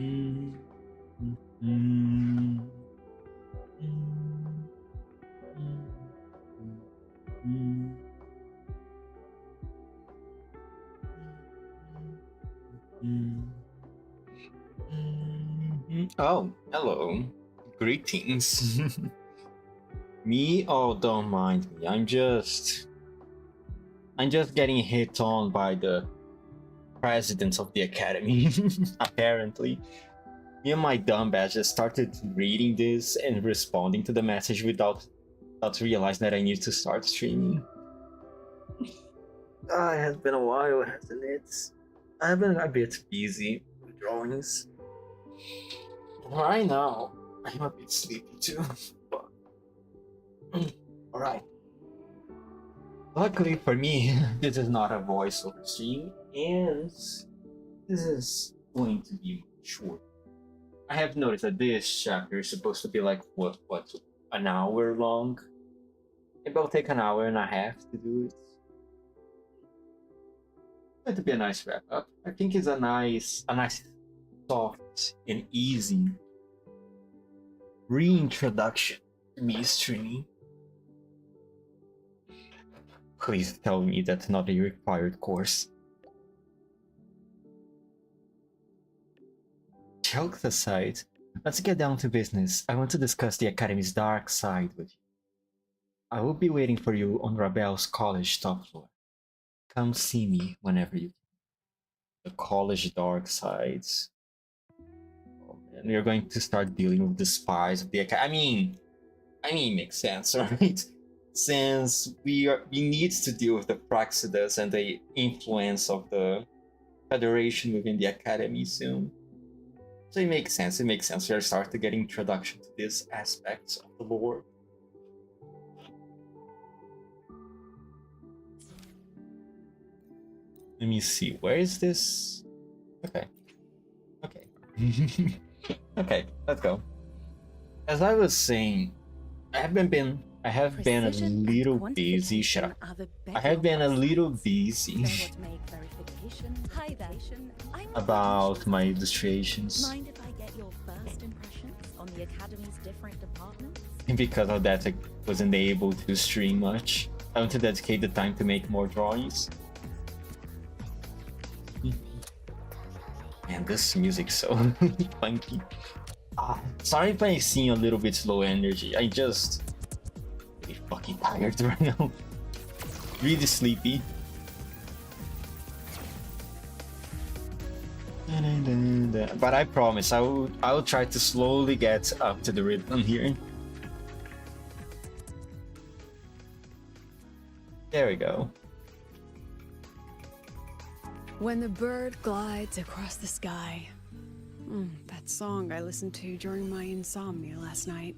Mm, mm, mm, mm, mm, Oh, hello. Greetings. Me? Oh, don't mind me. I'm just getting hit on by the presidents of the academy. Apparently. Me and my dumb ass just started reading this and responding to the message without realizing that I need to start streaming. It has been a while, hasn't it? I've been a bit busy with drawings. Right now, I'm a bit sleepy too. But alright. Luckily for me, this is not a voiceover stream, and this is going to be short. I have noticed that this chapter is supposed to be like what an hour long. It will take an hour and a half to do it. It's going to be a nice wrap up. I think it's a nice soft and easy reintroduction to me streaming. Please tell me that's not a required course. Jokes aside, let's get down to business. I want to discuss the Academy's dark side with you. I will be waiting for you on Rabel's college top floor. Come see me whenever you can. The college dark sides. Oh man, we are going to start dealing with the spies of the Academy. I mean, it makes sense, right? Since we need to deal with the Praxedas and the influence of the Federation within the Academy soon. So it makes sense. We are starting to get introduction to these aspects of the lore. Let me see. Where is this? Okay. Okay, let's go. As I was saying, I have been a little busy. Shut up. I have been a little busy about my illustrations. Mind if I get your first impressions on the Academy's different departments? And because of that, I wasn't able to stream much. I want to dedicate the time to make more drawings. Man, this music's so funky. Sorry if I seem a little bit low energy. I just really fucking tired right now. Really sleepy. But I promise I will try to slowly get up to the rhythm here. There we go. When the bird glides across the sky. That song I listened to during my insomnia last night.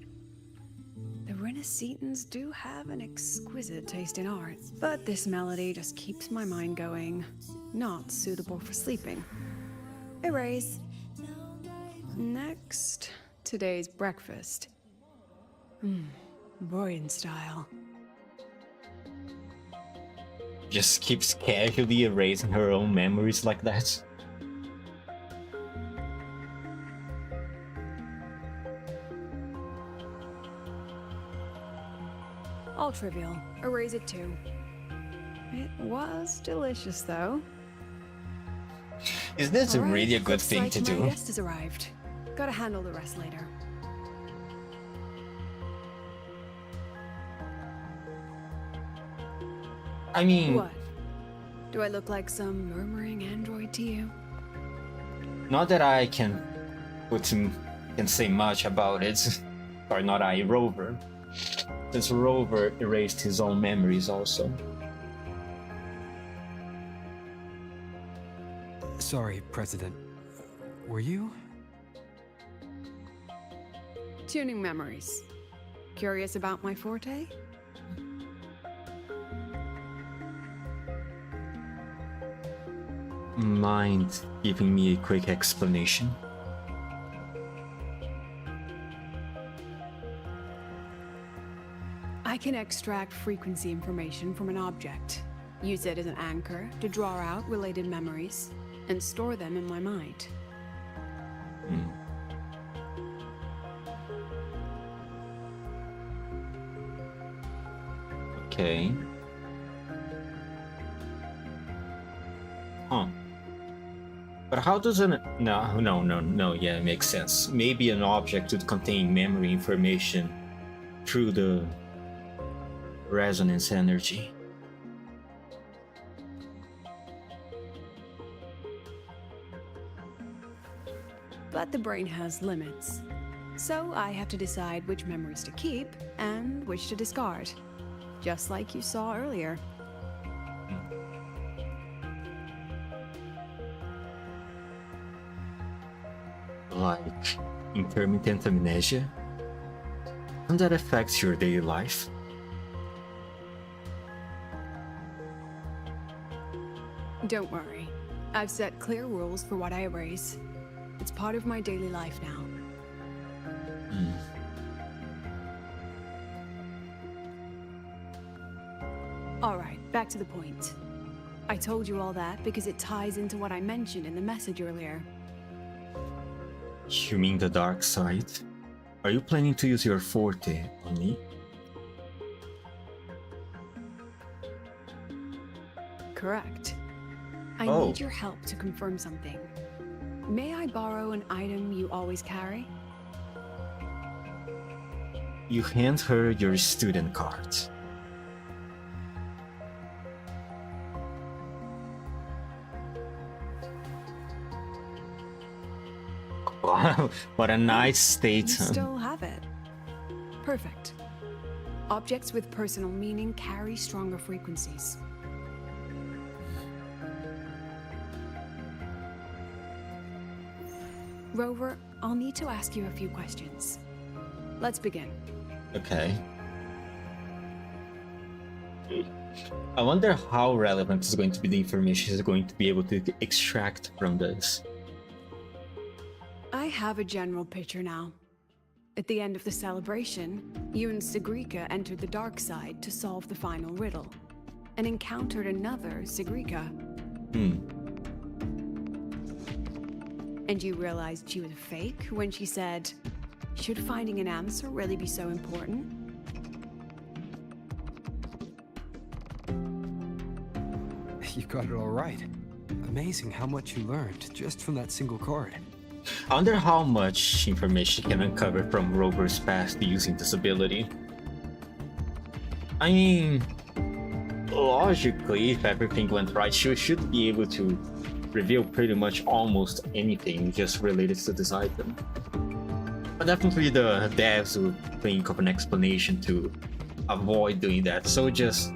The Renaissance do have an exquisite taste in art, but this melody just keeps my mind going. Not suitable for sleeping. Erase. Next, today's breakfast. Boyan style. Just keeps casually erasing her own memories like that. All trivial. Erase it too. It was delicious though. Is this All right, really a good looks thing like to my do? guest has arrived. Gotta handle the rest later. I mean, What? Do I look like some murmuring android to you? not that I can say much about it. Or not I, Rover. Since Rover erased his own memories also. Sorry, President. Were you? Tuning memories. Curious about my forte? Mind giving me a quick explanation? I can extract frequency information from an object, use it as an anchor to draw out related memories, and store them in my mind. Hmm. Okay. Huh. But how does an... No, yeah, it makes sense. Maybe an object would contain memory information through the resonance energy. But the brain has limits. So I have to decide which memories to keep and which to discard. Just like you saw earlier. Like intermittent amnesia? And that affects your daily life? Don't worry. I've set clear rules for what I erase. It's part of my daily life now. Alright, back to the point. I told you all that because it ties into what I mentioned in the message earlier. You mean the dark side? Are you planning to use your forte on me? Correct. I Oh. need your help to confirm something. May I borrow an item you always carry? You hand her your student card. Wow, what a nice You statement. still have it. Perfect. Objects with personal meaning carry stronger frequencies. Rover, I'll need to ask you a few questions. Let's begin. Okay. I wonder how relevant is going to be the information she's going to be able to extract from this. I have a general picture now. At the end of the celebration, you and Sigrika entered the dark side to solve the final riddle, and encountered another Sigrika. And you realized she was a fake when she said, "Should finding an answer really be so important?" You got it all right. Amazing how much you learned just from that single card. I wonder how much information can uncover from Rover's past using this ability. I mean, logically, if everything went right, she should be able to reveal pretty much almost anything just related to this item. But definitely the devs would think of an explanation to avoid doing that. So just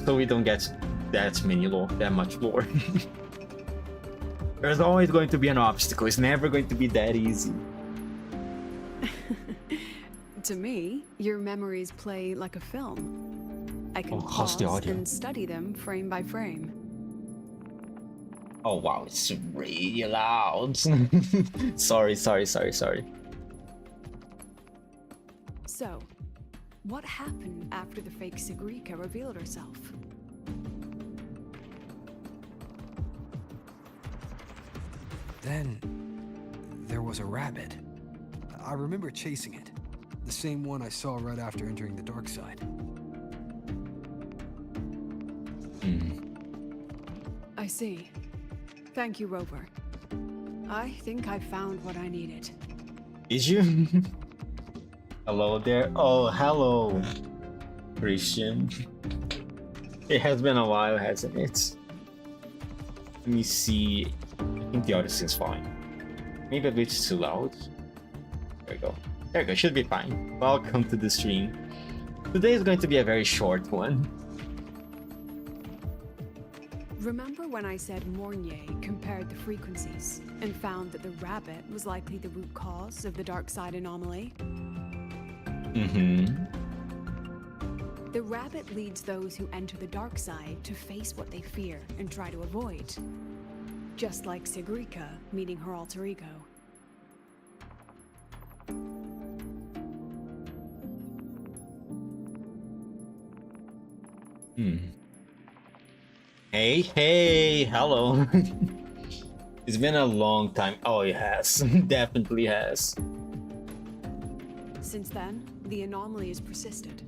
so we don't get that much lore. There's always going to be an obstacle. It's never going to be that easy. To me, your memories play like a film. I can how's the pause audio? and study them frame by frame. Oh wow, it's really loud. Sorry. So, what happened after the fake Sigrika revealed herself? Then there was a rabbit. I remember chasing it. The same one I saw right after entering the dark side. I see. Thank you, Rover. I think I found what I needed. Did you? Hello there. Oh, hello, Christian. It has been a while, hasn't it? Let me see. I think the audio is fine. Maybe a bit too loud. There we go. There we go. Should be fine. Welcome to the stream. Today is going to be a very short one. Remember when I said Mornier compared the frequencies and found that the rabbit was likely the root cause of the dark side anomaly? The rabbit leads those who enter the dark side to face what they fear and try to avoid. Just like Sigrika meeting her alter ego. Hey, hello. It's been a long time. Oh, it has. Definitely has. Since then, the anomaly has persisted.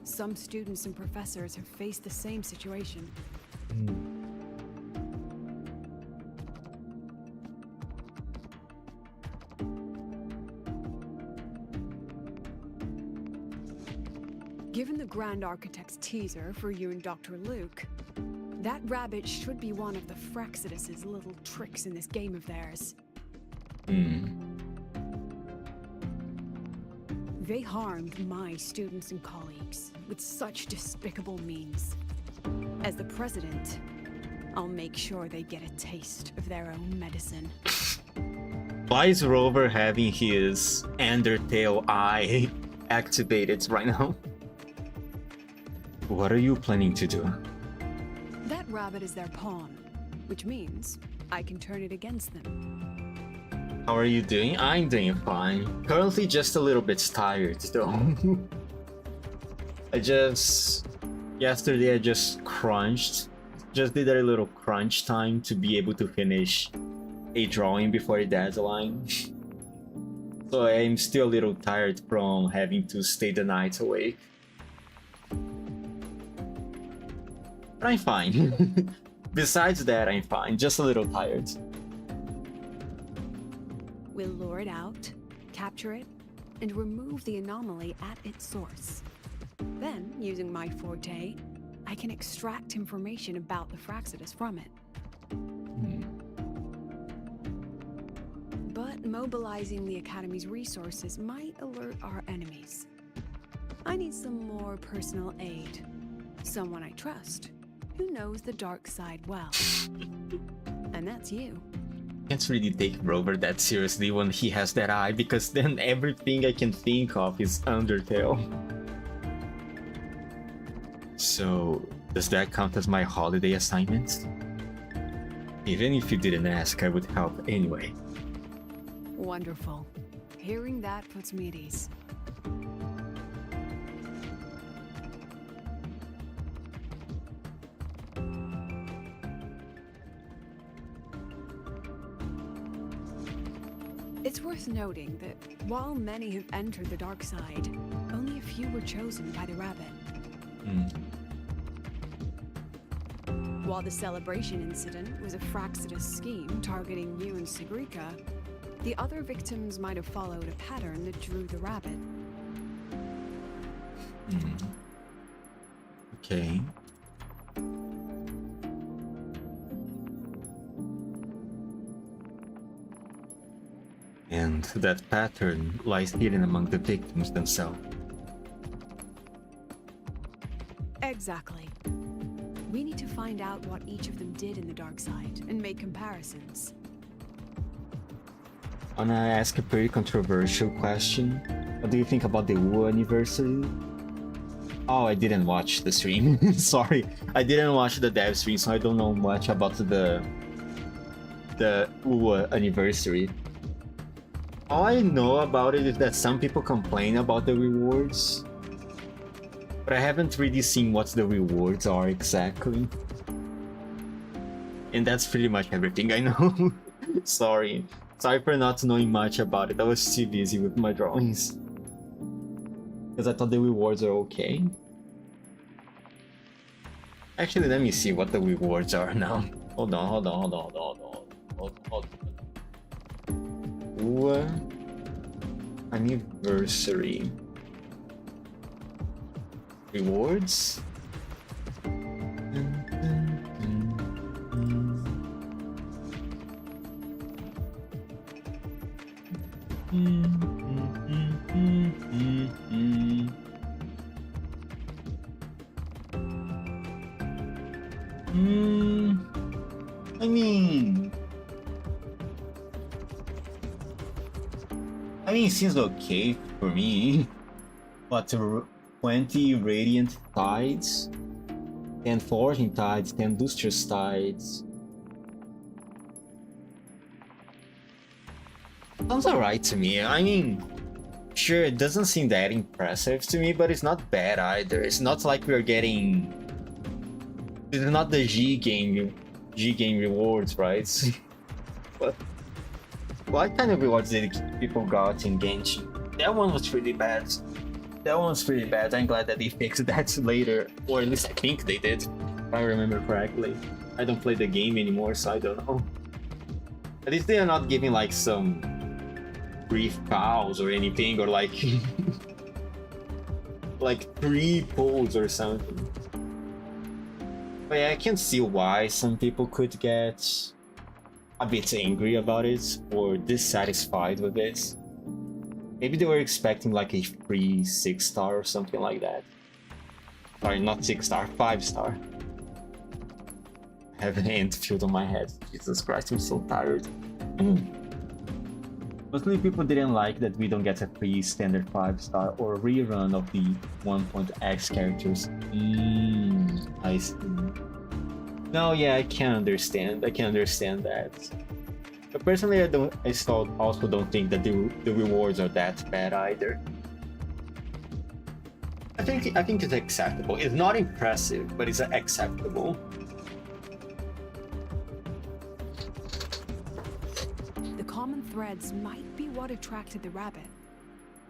Some students and professors have faced the same situation. Given the Grand Architect's teaser for you and Dr. Luke, that rabbit should be one of the Fraxidus's little tricks in this game of theirs. They harmed my students and colleagues with such despicable means. As the president, I'll make sure they get a taste of their own medicine. Why is Rover having his Undertale eye activated right now? What are you planning to do? That rabbit is their pawn, which means I can turn it against them. How are you doing? I'm doing fine. Currently just a little bit tired though. Yesterday I just crunched. Just did a little crunch time to be able to finish a drawing before the deadline. So I'm still a little tired from having to stay the night awake. But I'm fine. Besides that, I'm fine. Just a little tired. We'll lure it out, capture it, and remove the anomaly at its source. Then, using my forte, I can extract information about the Fraxidus from it. But mobilizing the Academy's resources might alert our enemies. I need some more personal aid. Someone I trust, who knows the dark side well. And that's you. Can't really take Rover that seriously when he has that eye, because then everything I can think of is Undertale. So, does that count as my holiday assignment? Even if you didn't ask, I would help anyway. Wonderful. Hearing that puts me at ease. It's worth noting that while many have entered the dark side, only a few were chosen by the rabbit. While the celebration incident was a Fraxidus scheme targeting you and Sigrika, the other victims might have followed a pattern that drew the rabbit. Okay. And that pattern lies hidden among the victims themselves. Exactly. We need to find out what each of them did in the dark side and make comparisons. Wanna ask a pretty controversial question? What do you think about the Wu anniversary? Oh, I didn't watch the stream. Sorry, I didn't watch the dev stream, so I don't know much about the Wu anniversary. All I know about it is that some people complain about the rewards, but I haven't really seen what the rewards are exactly. And that's pretty much everything I know. Sorry for not knowing much about it. I was too busy with my drawings. Because I thought the rewards are okay. Actually, let me see what the rewards are now. Hold on. Ooh, anniversary. Rewards? I mean, it seems okay for me. But 20 Radiant Tides, 10 Forging Tides, 10 Lustrous Tides. Sounds alright to me. I mean, sure, it doesn't seem that impressive to me, but it's not bad either. It's not like we're getting... It's not the G game rewards, right? But what kind of rewards did people got in Genshin? That one was pretty bad. That one's pretty bad. I'm glad that they fixed that later, or at least I think they did, if I remember correctly. I don't play the game anymore, so I don't know. At least they are not giving like some brief cows or anything, or like like 3 pulls or something. But yeah, I can see why some people could get a bit angry about it or dissatisfied with this. Maybe they were expecting like a free 6-star or something like that. Sorry, not 6-star, 5-star. I have an ant filled on my head. Jesus Christ, I'm so tired. Mostly people didn't like that we don't get a free standard 5-star or a rerun of the 1.x characters. I see. No, yeah, I can understand. I can understand that. But personally, I also don't think that the rewards are that bad either. I think it's acceptable. It's not impressive, but it's acceptable. The common threads might be what attracted the rabbit.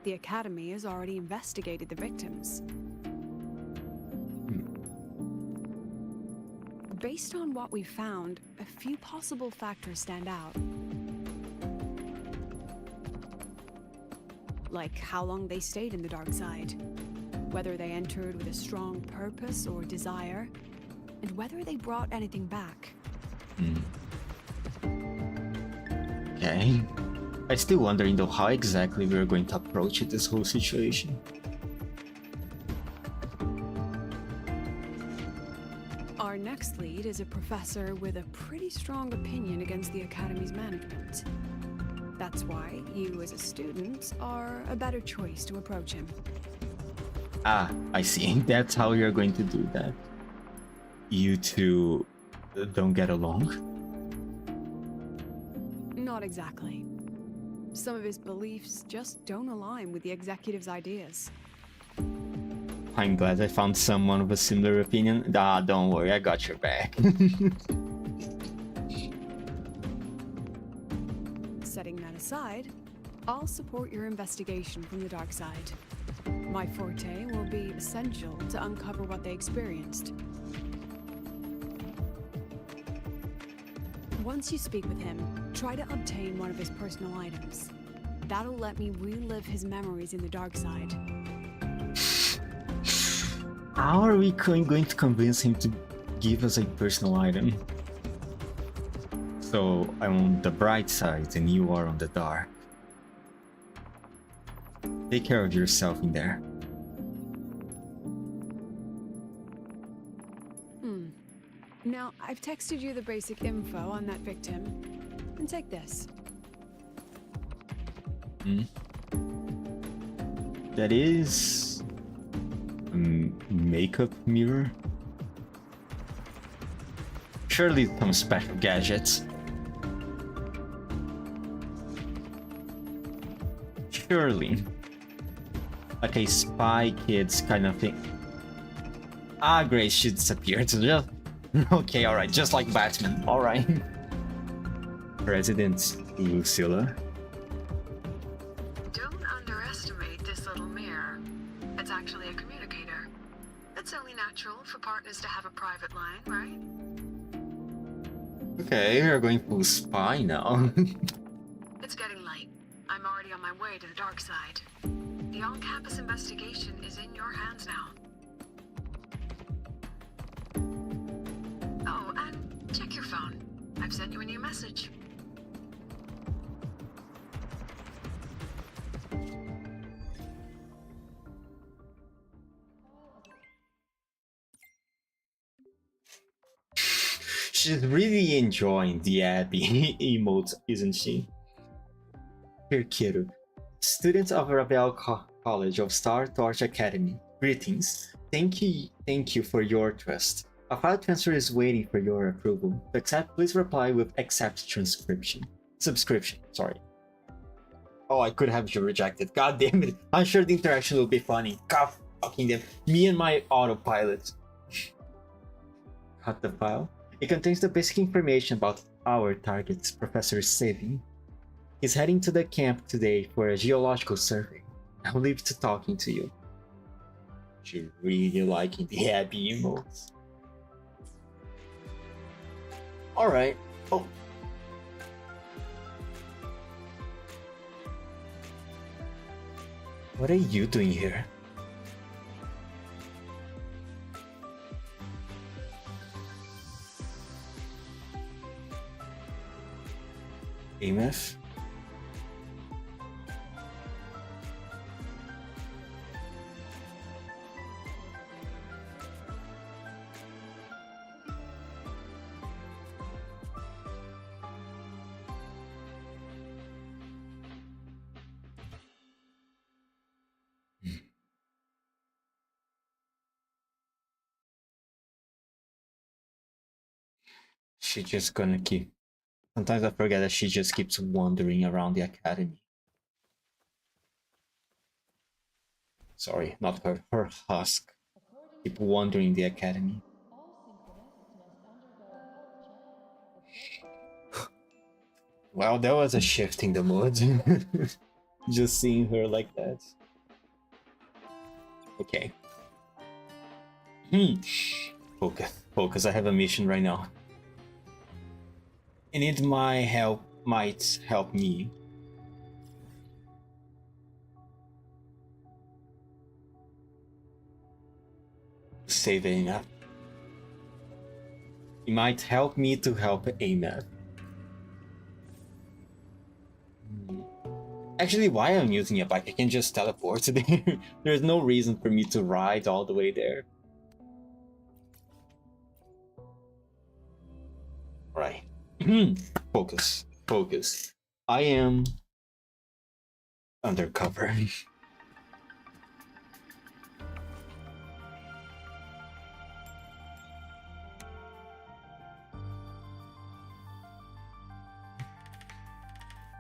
The Academy has already investigated the victims. Based on what we found, a few possible factors stand out. Like how long they stayed in the dark side, whether they entered with a strong purpose or desire, and whether they brought anything back. Okay. I'm still wondering though how exactly we're going to approach this whole situation. Our next lead is a professor with a pretty strong opinion against the Academy's management. That's why you as a student are a better choice to approach him. Ah, I see. That's how you're going to do that. You two don't get along? Not exactly. Some of his beliefs just don't align with the executive's ideas. I'm glad I found someone with a similar opinion. Ah, don't worry, I got your back. Setting that aside, I'll support your investigation from the dark side. My forte will be essential to uncover what they experienced. Once you speak with him, try to obtain one of his personal items. That'll let me relive his memories in the dark side. How are we going to convince him to give us a personal item? So I'm on the bright side and you are on the dark. Take care of yourself in there. Now, I've texted you the basic info on that victim. And take this. That is... makeup mirror? Surely some special gadgets. Surely. Like a Spy Kids kind of thing. Ah, great, she disappeared. Just... okay, alright, just like Batman, alright. President Lucilla. Don't underestimate this little mirror. It's actually a communicator. It's only natural for partners to have a private line, right? Okay, we're going full spy now. It's getting late. I'm already on my way to the dark side. The on-campus investigation is in your hands now. Oh, and check your phone. I've sent you a new message. She's really enjoying the Abby emote, isn't she? Here, kiddo. Students of Ravel College of Star Torch Academy, greetings. Thank you for your trust. A file transfer is waiting for your approval. To accept, please reply with accept subscription, sorry. Oh, I could have you rejected. God damn it. I'm sure the interaction will be funny. God fucking damn. Me and my autopilot. Cut the file. It contains the basic information about our target's Professor Sevi. He's heading to the camp today for a geological survey. I'll leave to talking to you. She really liking the happy emotes. Alright. Oh. What are you doing here? AMF? She just gonna keep. Sometimes I forget that she just keeps wandering around the academy. Sorry, not her. Her husk. Keep wandering the academy. Well, there was a shift in the mood. Just seeing her like that. Okay. Focus. I have a mission right now. You need my help. Might help me. Save AMF. You might help me to help AMF. Actually, why I'm using a bike, I can just teleport there. There's no reason for me to ride all the way there. Right. Focus. I am undercover.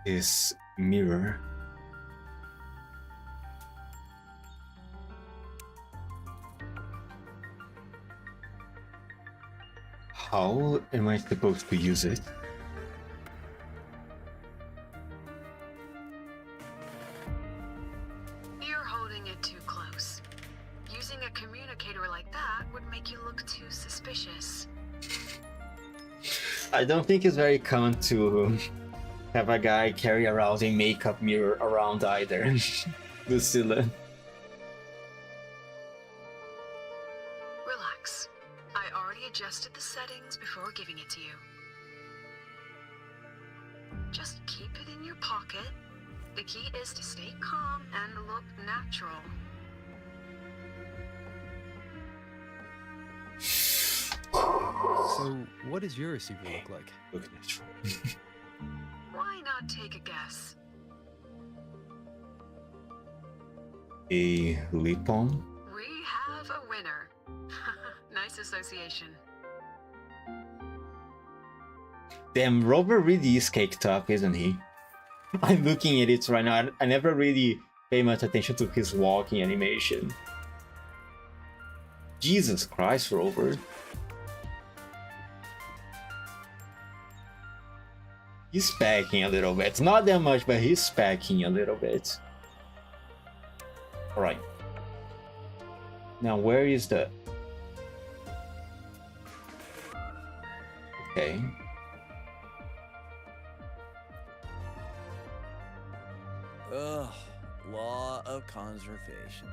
This mirror. How am I supposed to use it? You're holding it too close. Using a communicator like that would make you look too suspicious. I don't think it's very common to have a guy carry around a makeup mirror around either. Lucilla. Relax. I already adjusted the settings before giving it to you. Just keep it in your pocket. The key is to stay calm and look natural. So, what does your receiver look like? Look natural. Why not take a guess? A lip balm? We have a winner. Nice association. Damn, Rover really is caked up, isn't he? I'm looking at it right now. I never really pay much attention to his walking animation. Jesus Christ, Rover. He's packing a little bit. Not that much, but he's packing a little bit. Alright. Now, where is the... Okay. Ugh, law of conservation.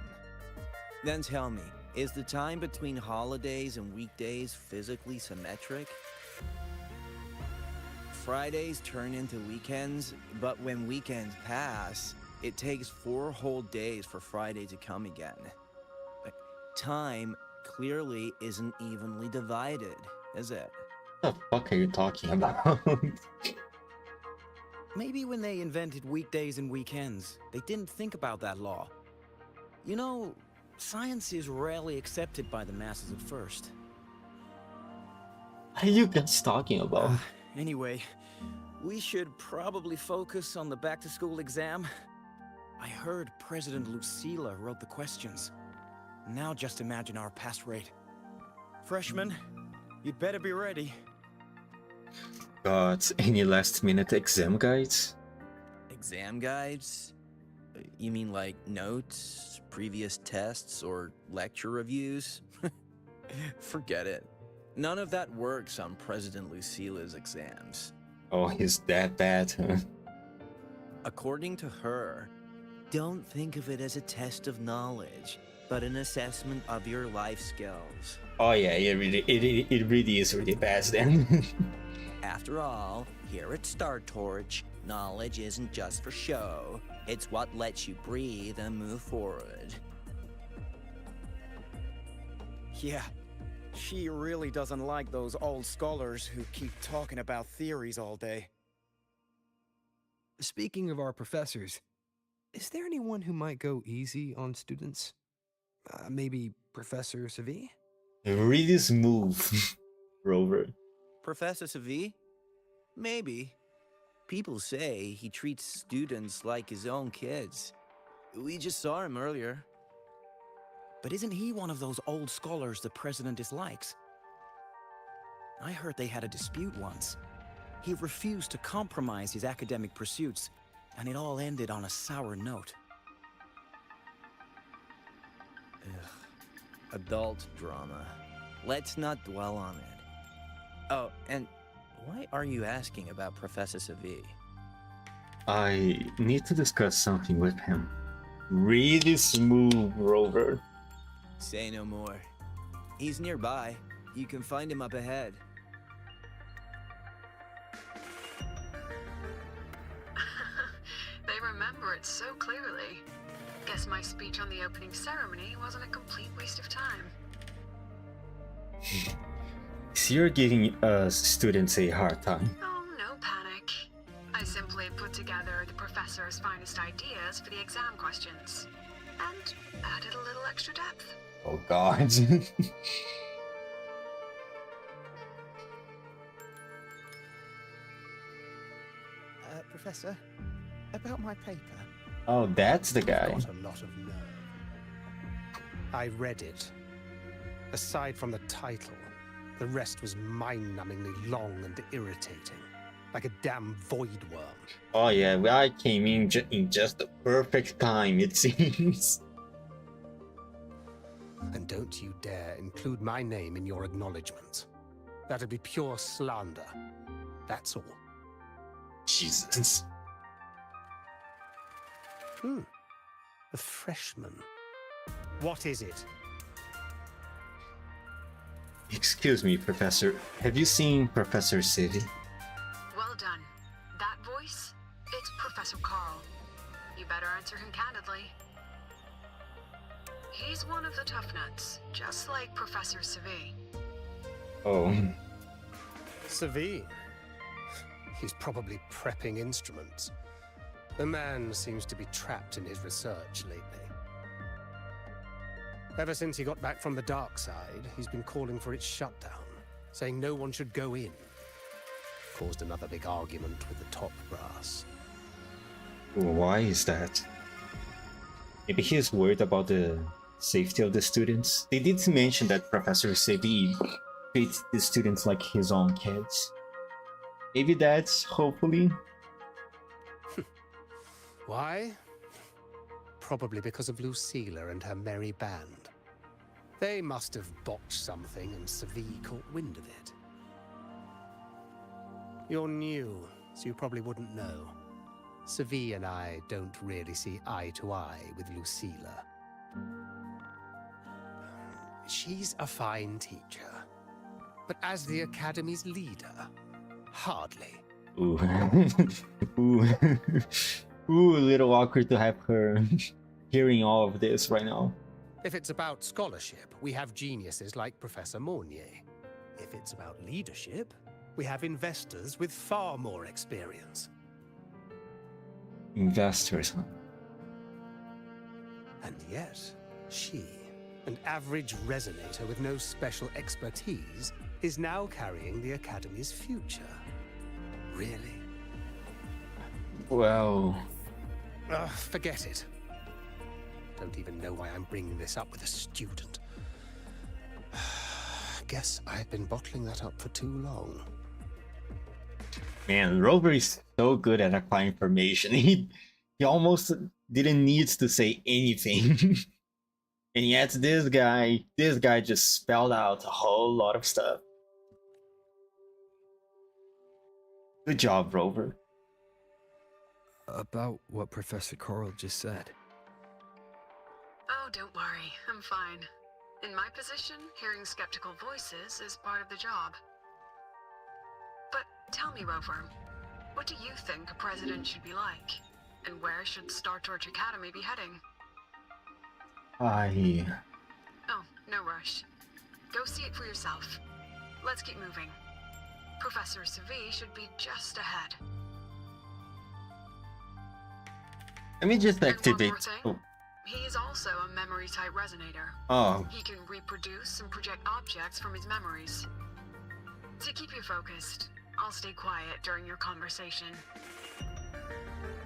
Then tell me, is the time between holidays and weekdays physically symmetric? Fridays turn into weekends, but when weekends pass, it takes 4 whole days for Friday to come again. Time clearly isn't evenly divided, is it? What the fuck are you talking about? Maybe when they invented weekdays and weekends, they didn't think about that law. You know, science is rarely accepted by the masses at first. What are you guys talking about? Anyway, we should probably focus on the back-to-school exam. I heard President Lucilla wrote the questions. Now just imagine our pass rate. Freshmen, you'd better be ready. Got any last minute exam guides? Exam guides? You mean like notes, previous tests, or lecture reviews? Forget it. None of that works on President Lucila's exams. Oh, he's that bad, huh? According to her, don't think of it as a test of knowledge, but an assessment of your life skills. Oh yeah, it really is really bad then. After all, here at Star Torch, knowledge isn't just for show. It's what lets you breathe and move forward. Yeah, she really doesn't like those old scholars who keep talking about theories all day. Speaking of our professors, is there anyone who might go easy on students? Maybe Professor Savi? Really smooth, Rover. Professor Savi? Maybe. People say he treats students like his own kids. We just saw him earlier. But isn't he one of those old scholars the president dislikes? I heard they had a dispute once. He refused to compromise his academic pursuits, and it all ended on a sour note. Ugh. Adult drama. Let's not dwell on it. Oh, and why are you asking about Professor Savi? I need to discuss something with him. Really smooth, Rover. Say no more. He's nearby. You can find him up ahead. They remember it so clearly. Guess my speech on the opening ceremony wasn't a complete waste of time. So you're giving us students a hard time. Oh, no panic. I simply put together the professor's finest ideas for the exam questions. And added a little extra depth. Oh god. Professor, about my paper. Oh, that's the guy. Got a lot of nerve. I read it. Aside from the title, the rest was mind-numbingly long and irritating, like a damn void worm. Oh yeah, well, I came in just the perfect time, it seems. And don't you dare include my name in your acknowledgements. That'd be pure slander. That's all. Jesus. A freshman. What is it? Excuse me, Professor. Have you seen Professor City? Well done. That voice? It's Professor Carl. You better answer him candidly. He's one of the tough nuts, just like Professor Savi. Oh. Savine. He's probably prepping instruments. The man seems to be trapped in his research lately. Ever since he got back from the dark side, he's been calling for its shutdown, saying no one should go in. Caused another big argument with the top brass. Why is that? Maybe he's worried about the safety of the students. They did mention that Professor Sebi treats the students like his own kids. Maybe that's hopefully. Why? Probably because of Lucilla and her merry band. They must have botched something and Savi caught wind of it. You're new, so you probably wouldn't know. Savi and I don't really see eye to eye with Lucilla. She's a fine teacher, but as the Academy's leader, hardly. Ooh. Ooh. Ooh, a little awkward to have her hearing all of this right now. If it's about scholarship, we have geniuses like Professor Mornier. If it's about leadership, we have investors with far more experience. Investors, huh? And yet, she, an average resonator with no special expertise, is now carrying the Academy's future. Really? Well... Forget it. Don't even know why I'm bringing this up with a student. Guess I've been bottling that up for too long. Man, Rover is so good at acquiring information. He almost didn't need to say anything. And yet this guy just spelled out a whole lot of stuff. Good job, Rover. About what Professor Coral just said. Oh, don't worry, I'm fine. In my position, hearing skeptical voices is part of the job. But tell me, Rover, what do you think a president should be like? And where should Star Torch Academy be heading? Oh, no rush. Go see it for yourself. Let's keep moving. Professor Savi should be just ahead. Let me just And one activate. more thing. Oh, He is also a memory-type resonator. oh, He can reproduce and project objects from his memories. To keep you focused, I'll stay quiet during your conversation.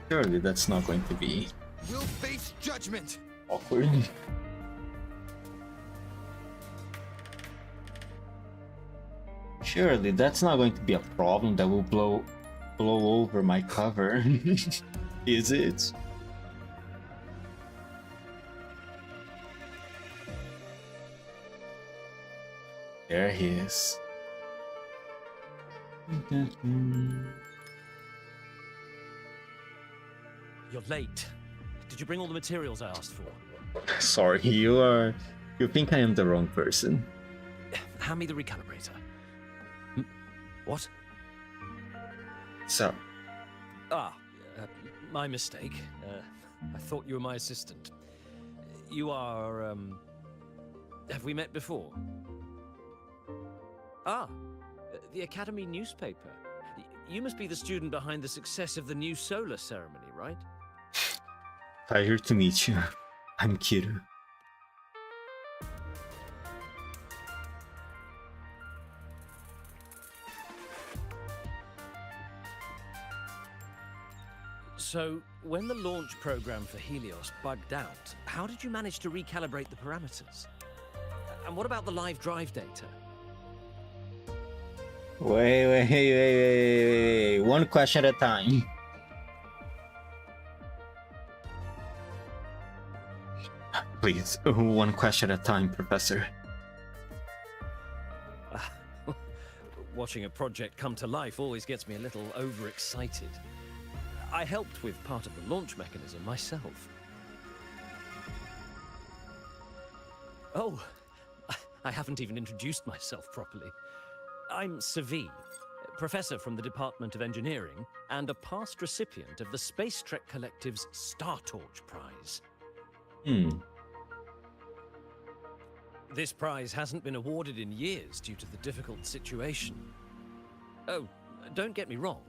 surely that's not going to be We'll face judgment! awkward. Surely that's not going to be a problem that will blow over my cover. Is it? There he is. You're late. Did you bring all the materials I asked for? Sorry, you think I am the wrong person. Hand me the recalibrator. What? So, Ah, my mistake. I thought you were my assistant. You are, have we met before? Ah, the Academy newspaper. You must be the student behind the success of the new solar ceremony, right? pleasure to meet you. I'm Kiru. So, when the launch program for Helios bugged out, how did you manage to recalibrate the parameters? And what about the live drive data? Wait. One question at a time. Please, one question at a time, Professor. Watching a project come to life always gets me a little overexcited. I helped with part of the launch mechanism myself. Oh, I haven't even introduced myself properly. I'm Savi, professor from the Department of Engineering and a past recipient of the Space Trek Collective's Star Torch Prize. This prize hasn't been awarded in years due to the difficult situation. Oh, don't get me wrong,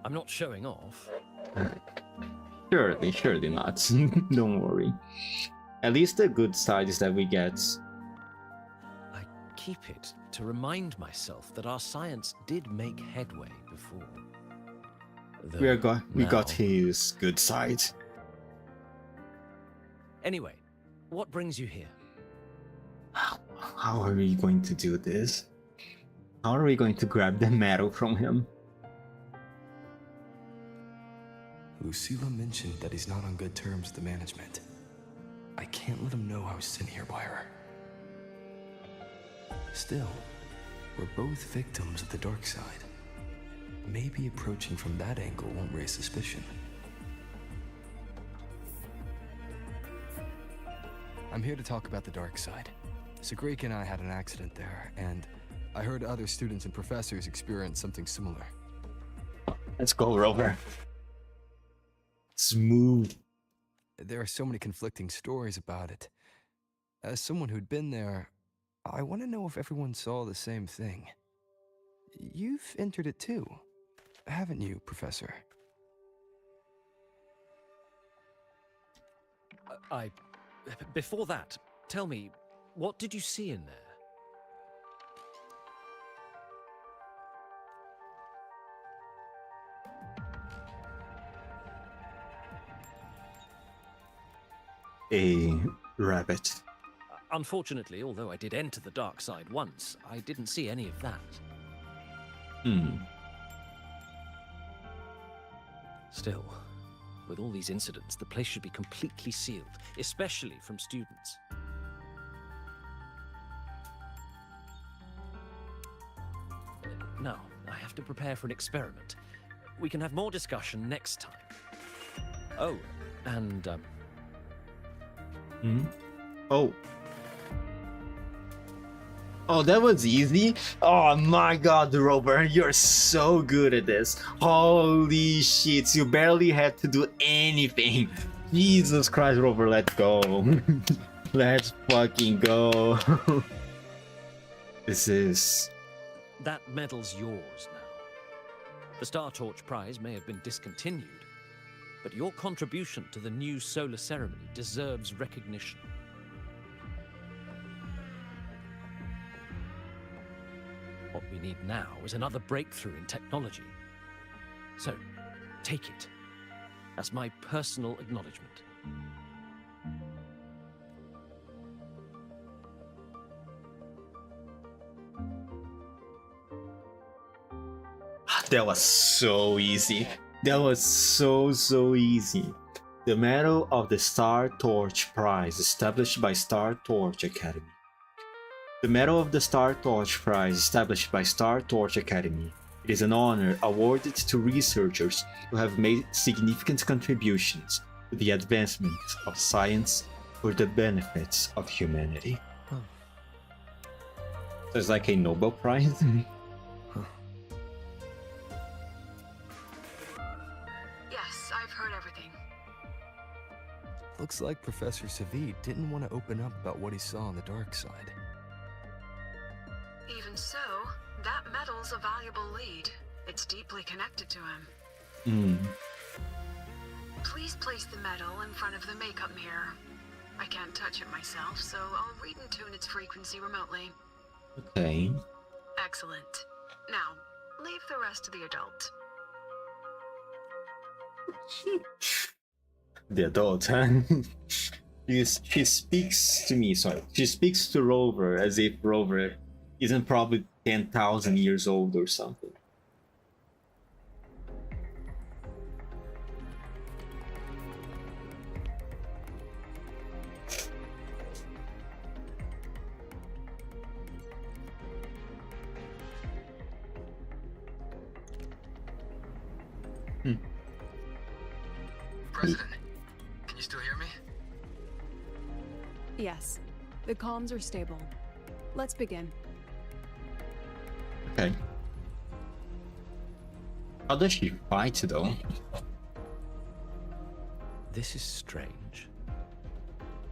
I'm not showing off. Surely not. Don't worry. At least the good side is that we get... I keep it to remind myself that our science did make headway before. We got Now- his good side. Anyway, what brings you here? How are we going to do this? How are we going to grab the medal from him? Lucilla mentioned that he's not on good terms with the management. I can't let him know I was sent here by her. Still, we're both victims of the dark side. Maybe approaching from that angle won't raise suspicion. I'm here to talk about the dark side. Sagrika and I had an accident there, and I heard other students and professors experience something similar. Let's go, Rover. Smooth. There are so many conflicting stories about it. As someone who'd been there, I want to know if everyone saw the same thing. You've entered it too, haven't you, Professor? Before that, tell me, what did you see in there? A rabbit. Unfortunately, although I did enter the dark side once, I didn't see any of that. Still, with all these incidents, the place should be completely sealed, especially from students. Now, I have to prepare for an experiment. We can have more discussion next time. Oh, and, Oh. Oh, that was easy. Oh my god, Rover, you're so good at this. Holy shit, you barely had to do anything. Jesus Christ, Rover, let's go. Let's fucking go. This is... that medal's yours now. The Star Torch Prize may have been discontinued, but your contribution to the new solar ceremony deserves recognition. What we need now is another breakthrough in technology. So, take it as my personal acknowledgement. That was so easy. That was so easy. The Medal of the Star Torch Prize, established by Star Torch Academy. The Medal of the Star Torch Prize, established by Star Torch Academy. It is an honor awarded to researchers who have made significant contributions to the advancement of science for the benefits of humanity. Huh. So it's like a Nobel Prize. Yes, I've heard everything. Looks like Professor Savid didn't want to open up about what he saw on the dark side. Even so, that medal's a valuable lead. It's deeply connected to him. Please place the medal in front of the makeup mirror. I can't touch it myself, so I'll read and tune its frequency remotely. Okay. Excellent. Now, leave the rest to the adult. The adult, huh? She speaks to me, sorry. She speaks to Rover as if Rover isn't probably 10,000 years old or something. President, can you still hear me? Yes, the comms are stable. Let's begin. Okay. How does she fight though? This is strange.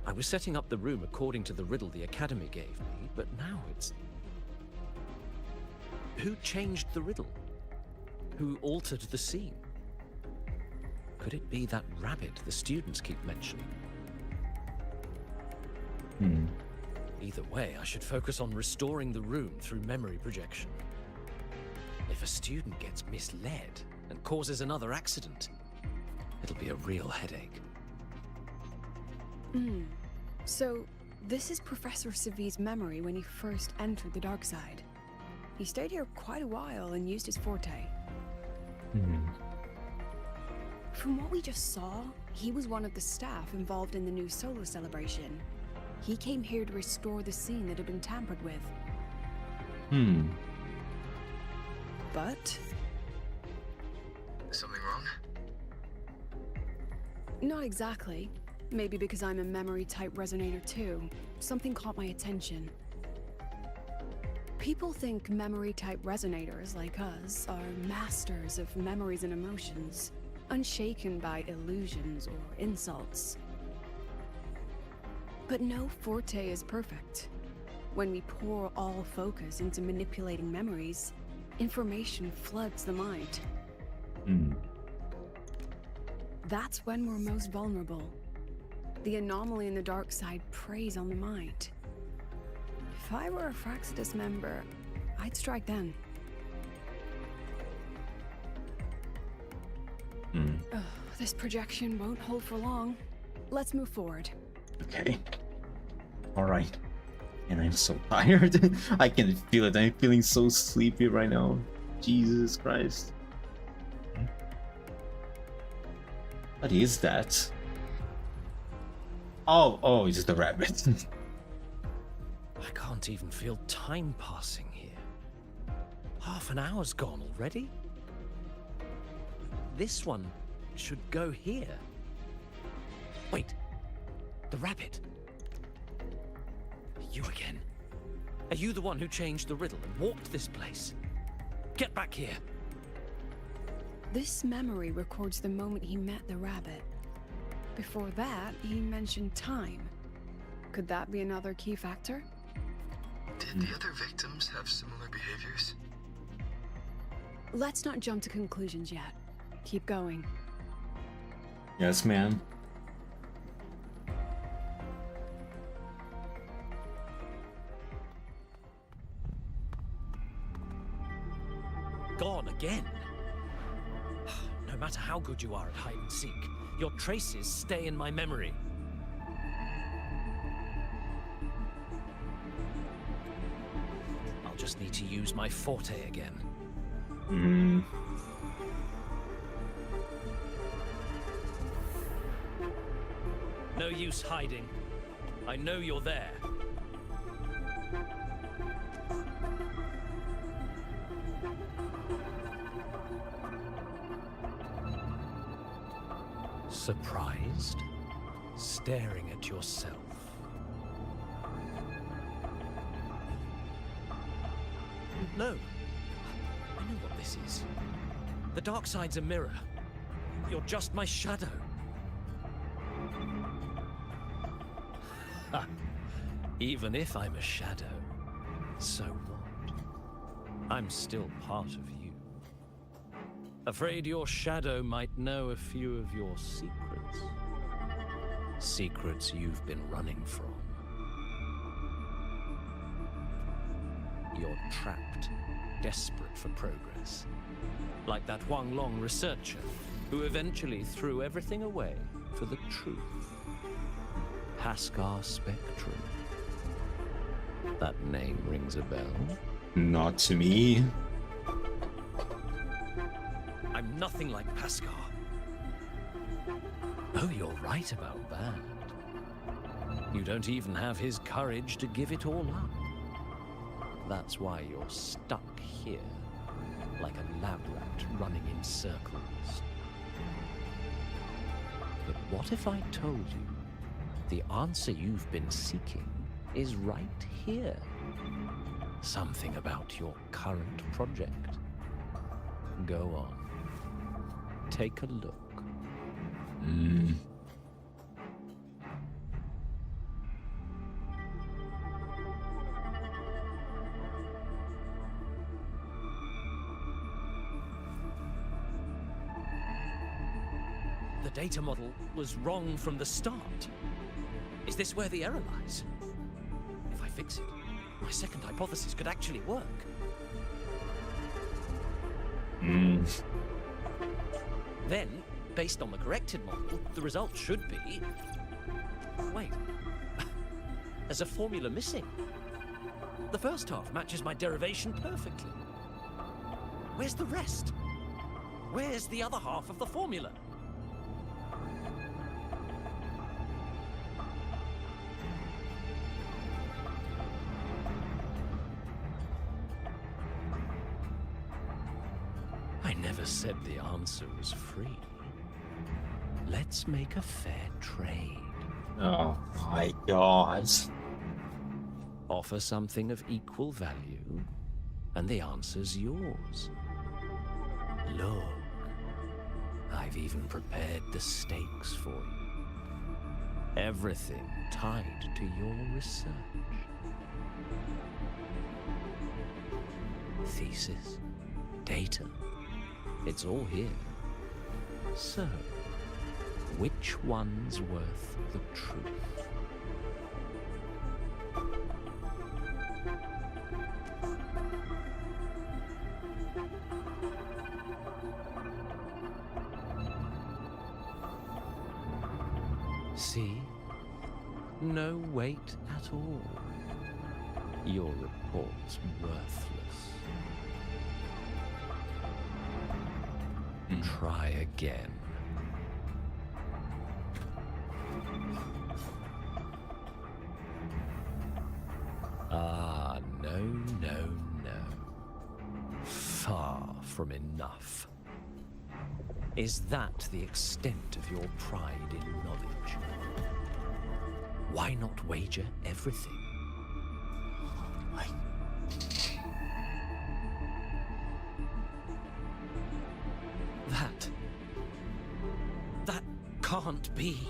I was setting up the room according to the riddle the Academy gave me, but now it's... Who changed the riddle? Who altered the scene? Could it be that rabbit the students keep mentioning? Either way, I should focus on restoring the room through memory projection. If a student gets misled and causes another accident, it'll be a real headache. So, this is Professor Savid's memory when he first entered the dark side. He stayed here quite a while and used his forte. From what we just saw, he was one of the staff involved in the new solar celebration. He came here to restore the scene that had been tampered with. But... Something wrong? not exactly. Maybe because I'm a memory-type resonator too. Something caught my attention. People think memory-type resonators like us are masters of memories and emotions, unshaken by illusions or insults. But no forte is perfect. When we pour all focus into manipulating memories, information floods the mind. That's when we're most vulnerable. The anomaly in the dark side preys on the mind. If I were a Fraxidus member, I'd strike then. Ugh, this projection won't hold for long. Let's move forward. Okay. Alright. And I'm so tired. I can feel it. I'm feeling so sleepy right now. Jesus Christ. What is that? Oh, it's the rabbit. I can't even feel time passing here. Half an hour's gone already. This one should go here. Wait, the rabbit. You again? Are you the one who changed the riddle and walked this place? Get back here. This memory records the moment he met the rabbit. Before that, he mentioned time. Could that be another key factor? Did the other victims have similar behaviors? Let's not jump to conclusions yet. Keep going. Yes, ma'am. Gone again. No matter how good you are at hide and seek, your traces stay in my memory. I'll just need to use my forte again. No use hiding. I know you're there. Surprised? Staring at yourself. No. I know what this is. The dark side's a mirror. You're just my shadow. Ha. Even if I'm a shadow, so what? I'm still part of you. Afraid your shadow might know a few of your secrets. Secrets you've been running from. You're trapped, desperate for progress. Like that Huang Long researcher, who eventually threw everything away for the truth. Haskar Spectrum. That name rings a bell. Not to me. I'm nothing like Haskar. Oh, you're right about that. You don't even have his courage to give it all up. That's why you're stuck here, like a lab rat running in circles. But what if I told you the answer you've been seeking is right here? Something about your current project. Go on. Take a look. The data model was wrong from the start. Is this where the error lies? If I fix it, my second hypothesis could actually work. Then, based on the corrected model, the result should be... Wait. There's a formula missing. The first half matches my derivation perfectly. Where's the rest? Where's the other half of the formula? I never said the answer was free. Let's make a fair trade. Oh my god. Offer something of equal value, and the answer's yours. Look, I've even prepared the stakes for you. Everything tied to your research. Thesis, data, it's all here. So, which one's worth the truth? See? No weight at all. Your report's worthless. Try again. from enough. Is that the extent of your pride in knowledge? Why not wager everything? That can't be.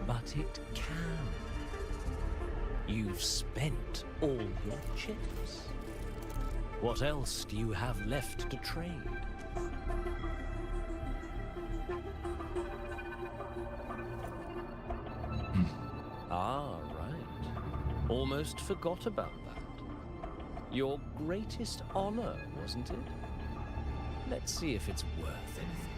But it can. You've spent all your chips. What else do you have left to trade? Ah, right. Almost forgot about that. Your greatest honor, wasn't it? Let's see if it's worth anything.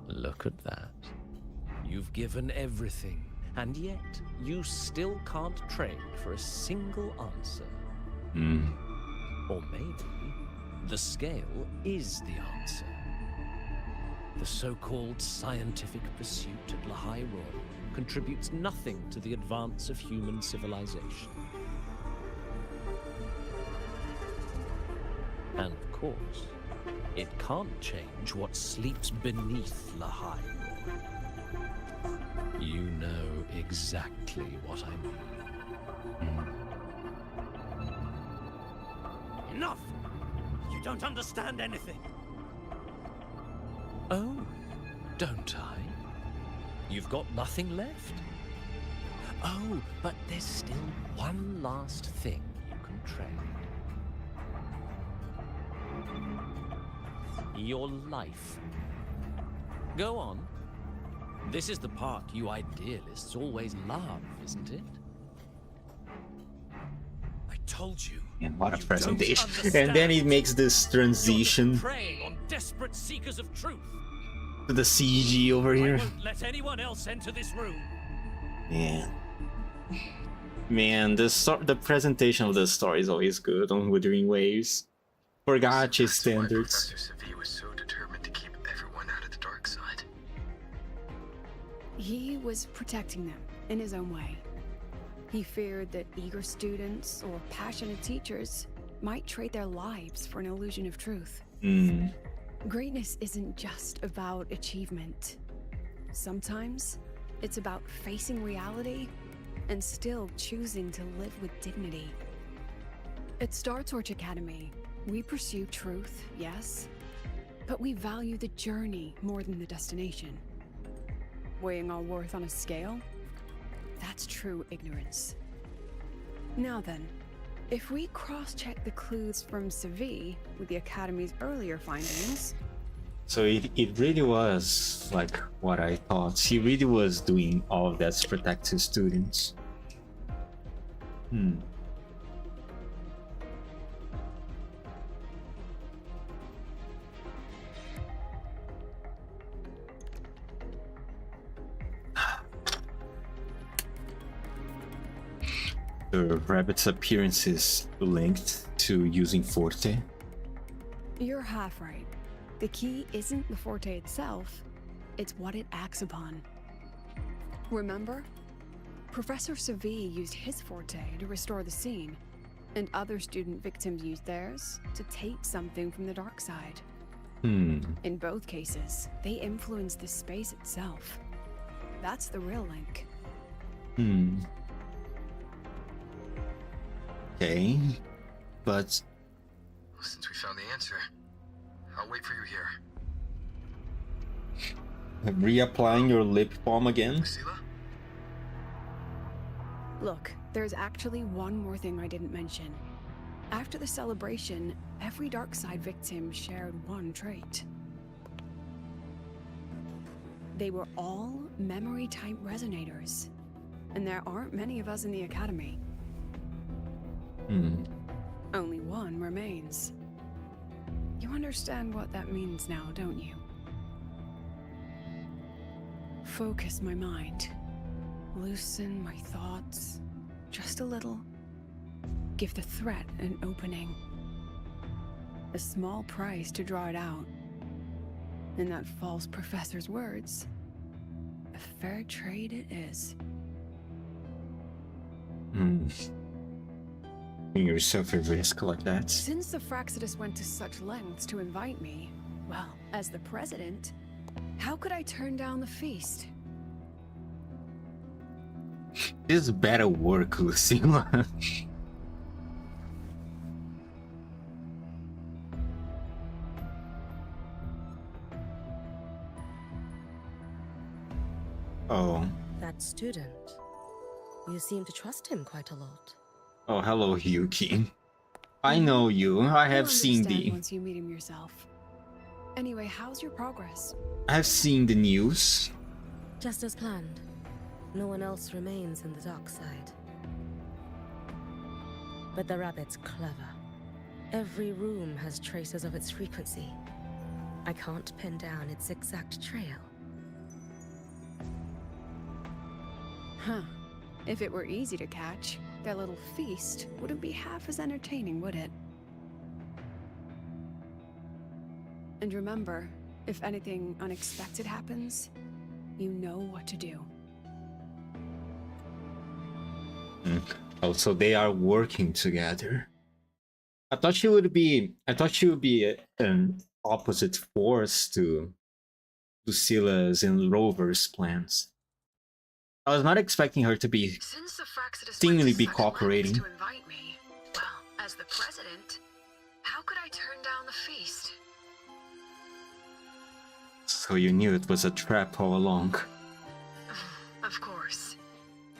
Look at that. You've given everything, and yet you still can't trade for a single answer. Or maybe the scale is the answer. The so-called scientific pursuit at Lahai Royal contributes nothing to the advance of human civilization. And of course, it can't change what sleeps beneath Lahai Royal. You know exactly what I mean. Enough! You don't understand anything. Oh, don't I? You've got nothing left? Oh, but there's still one last thing you can trade. Your life. Go on. This is the part you idealists always love, isn't it? I told you. And what a you presentation. don't And then he understand. makes this You're transition just preying on desperate seekers of truth. to the CG over I here. won't let anyone else enter this room. Man, the presentation of the story is always good on Wuthering Waves. For gacha standards. Professor Savi was so determined to keep everyone out of the dark side. He was protecting them in his own way. He feared that eager students or passionate teachers might trade their lives for an illusion of truth. Greatness isn't just about achievement. Sometimes it's about facing reality and still choosing to live with dignity. At Star Torch Academy, we pursue truth, yes, but we value the journey more than the destination. Weighing our worth on a scale? That's true ignorance. Now then, if we cross-check the clues from Savi with the Academy's earlier findings... So it really was like what I thought. He really was doing all of that to protect his students. The rabbit's appearance is linked to using Forte. You're half right. The key isn't the Forte itself, it's what it acts upon. Remember? Professor Savi used his Forte to restore the scene, and other student victims used theirs to take something from the dark side. In both cases, they influenced the space itself. That's the real link. Okay, but Since we found the answer, I'll wait for you here. reapplying your lip balm again? Lucilla? Look, there's actually one more thing I didn't mention. After the celebration, every dark side victim shared one trait. They were all memory-type resonators, and there aren't many of us in the Academy. Only one remains. You understand what that means now, don't you? Focus my mind. Loosen my thoughts. Just a little. Give the threat an opening. A small price to draw it out. In that false professor's words, a fair trade it is. Putting yourself at risk like that. Since the Fraxidus went to such lengths to invite me, well, as the president, how could I turn down the feast? This better work, Lucilla. Oh. That student. You seem to trust him quite a lot. Oh, hello, Yuki. I know you. I have seen the. Once you meet him yourself. Anyway, how's your progress? I have seen the news. Just as planned. No one else remains in the dark side. But the rabbit's clever. Every room has traces of its frequency. I can't pin down its exact trail. Huh. If it were easy to catch, their little feast wouldn't be half as entertaining, would it? And remember, if anything unexpected happens, you know what to do. Oh, so they are working together. I thought she would be an opposite force to Lucilla's and Rover's plans. I was not expecting her to be seemingly be cooperating. To invite me, well, as the president, how could I turn down the feast? So you knew it was a trap all along. Of course.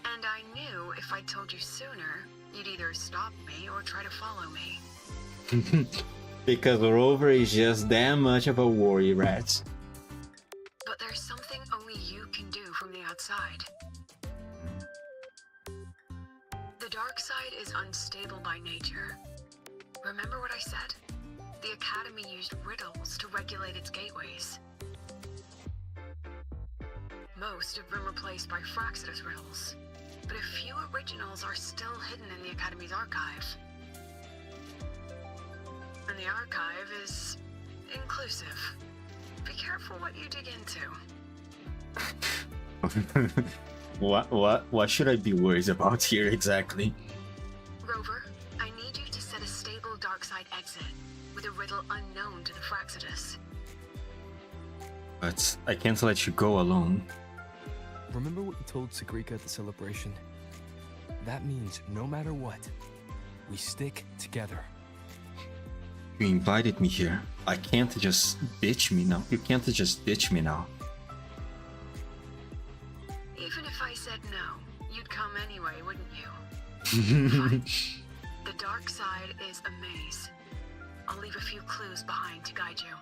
And I knew if I told you sooner, you'd either stop me or try to follow me. Because Rover is just that much of a worry rat. But there's something only you can do from the outside. The dark side is unstable by nature. Remember what I said? The Academy used riddles to regulate its gateways. Most have been replaced by Fraxidus riddles, but a few originals are still hidden in the Academy's archive. And the archive is inclusive. Be careful what you dig into. What should I be worried about here exactly? Rover, I need you to set a stable dark side exit with a riddle unknown to the Fraxidus. But I can't let you go alone. Remember what you told Sagrika at the celebration? That means no matter what, we stick together. You invited me here. I can't just ditch me now. You can't just ditch me now. Even if I said no, you'd come anyway, wouldn't you? Fine. The dark side is a maze. I'll leave a few clues behind to guide you.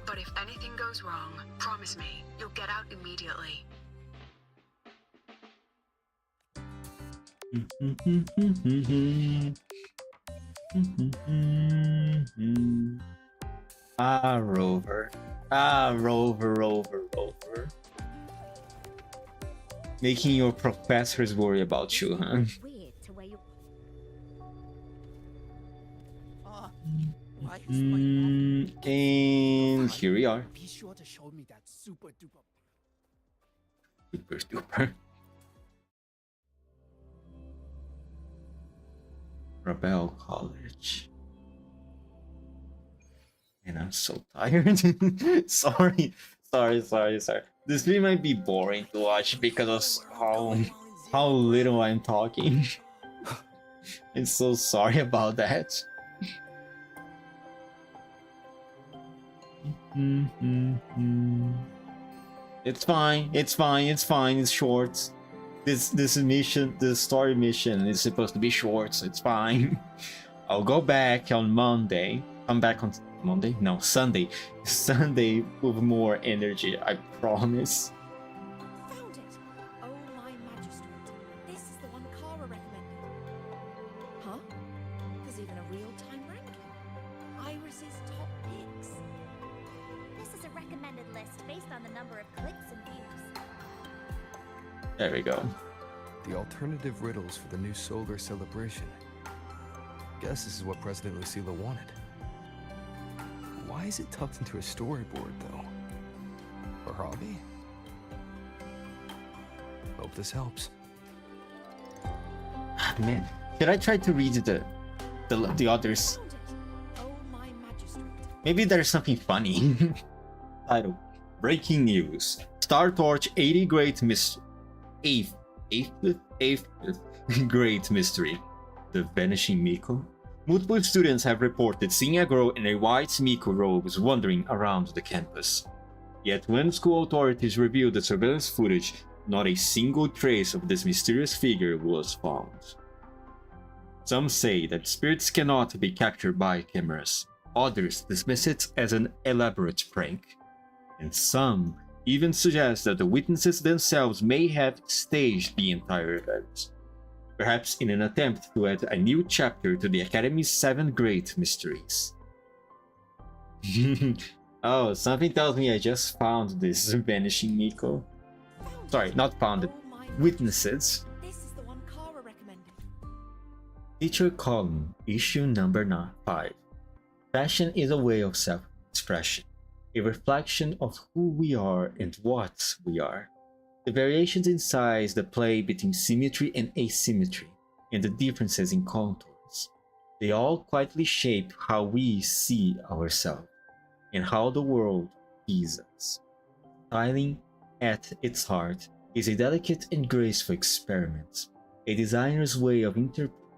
But if anything goes wrong, promise me, you'll get out immediately. Rover. Rover. Making your professors worry about you, huh? Weird to where you. And here we are. Be sure to show me that super duper. Super duper. Rebel College. And I'm so tired. sorry. This video might be boring to watch because of how little I'm talking. I'm so sorry about that. It's fine. It's short. This story mission is supposed to be short, so it's fine. I'll go back on Monday. Come back on Monday? No, Sunday. Sunday with more energy, I promise. Found it! Oh my magistrate. This is the one Kara recommended. Huh? There's even a real-time ranking. Iris's top picks. This is a recommended list based on the number of clicks and views. There we go. The alternative riddles for the new solar celebration. Guess this is what President Lucilla wanted. Why is it tucked into a storyboard, though? Her hobby? Hope this helps. Man, should I try to read the others? Found it. Oh, my magistrate. Maybe there's something funny. Title: Breaking news. Star Torch 80 Great Mystery. Eighth Great Mystery. The Vanishing Miko. Multiple students have reported seeing a girl in a white Miko robes wandering around the campus. Yet when school authorities reviewed the surveillance footage, not a single trace of this mysterious figure was found. Some say that spirits cannot be captured by cameras. Others dismiss it as an elaborate prank. And some even suggest that the witnesses themselves may have staged the entire event, perhaps in an attempt to add a new chapter to the Academy's 7 Great Mysteries. Oh, something tells me I just found this Vanishing Miko. Found Sorry, it. not found it. Oh, my Witnesses. This is the one Kara recommended. Teacher column, issue number 5. Fashion is a way of self-expression, a reflection of who we are and what we are. The variations in size, the play between symmetry and asymmetry, and the differences in contours, they all quietly shape how we see ourselves and how the world sees us. Styling, at its heart, is a delicate and graceful experiment, a designer's way of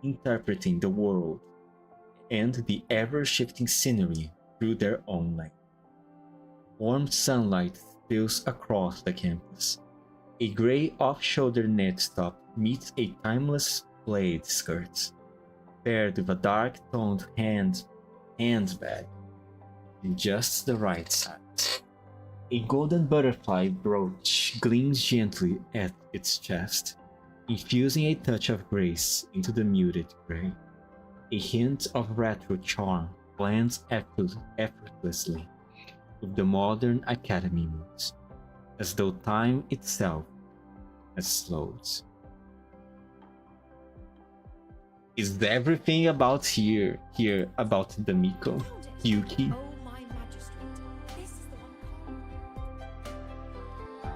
interpreting the world and the ever-shifting scenery through their own lens. Warm sunlight spills across the campus. A gray off-shoulder knit top meets a timeless plaid skirt, paired with a dark-toned handbag in just the right size. A golden butterfly brooch gleams gently at its chest, infusing a touch of grace into the muted gray. A hint of retro charm blends effortlessly with the modern academy moods, as though time itself has slowed. Is everything about here about the Miko? Found it. Yuki? Oh, my magistrate. This is the one Kara.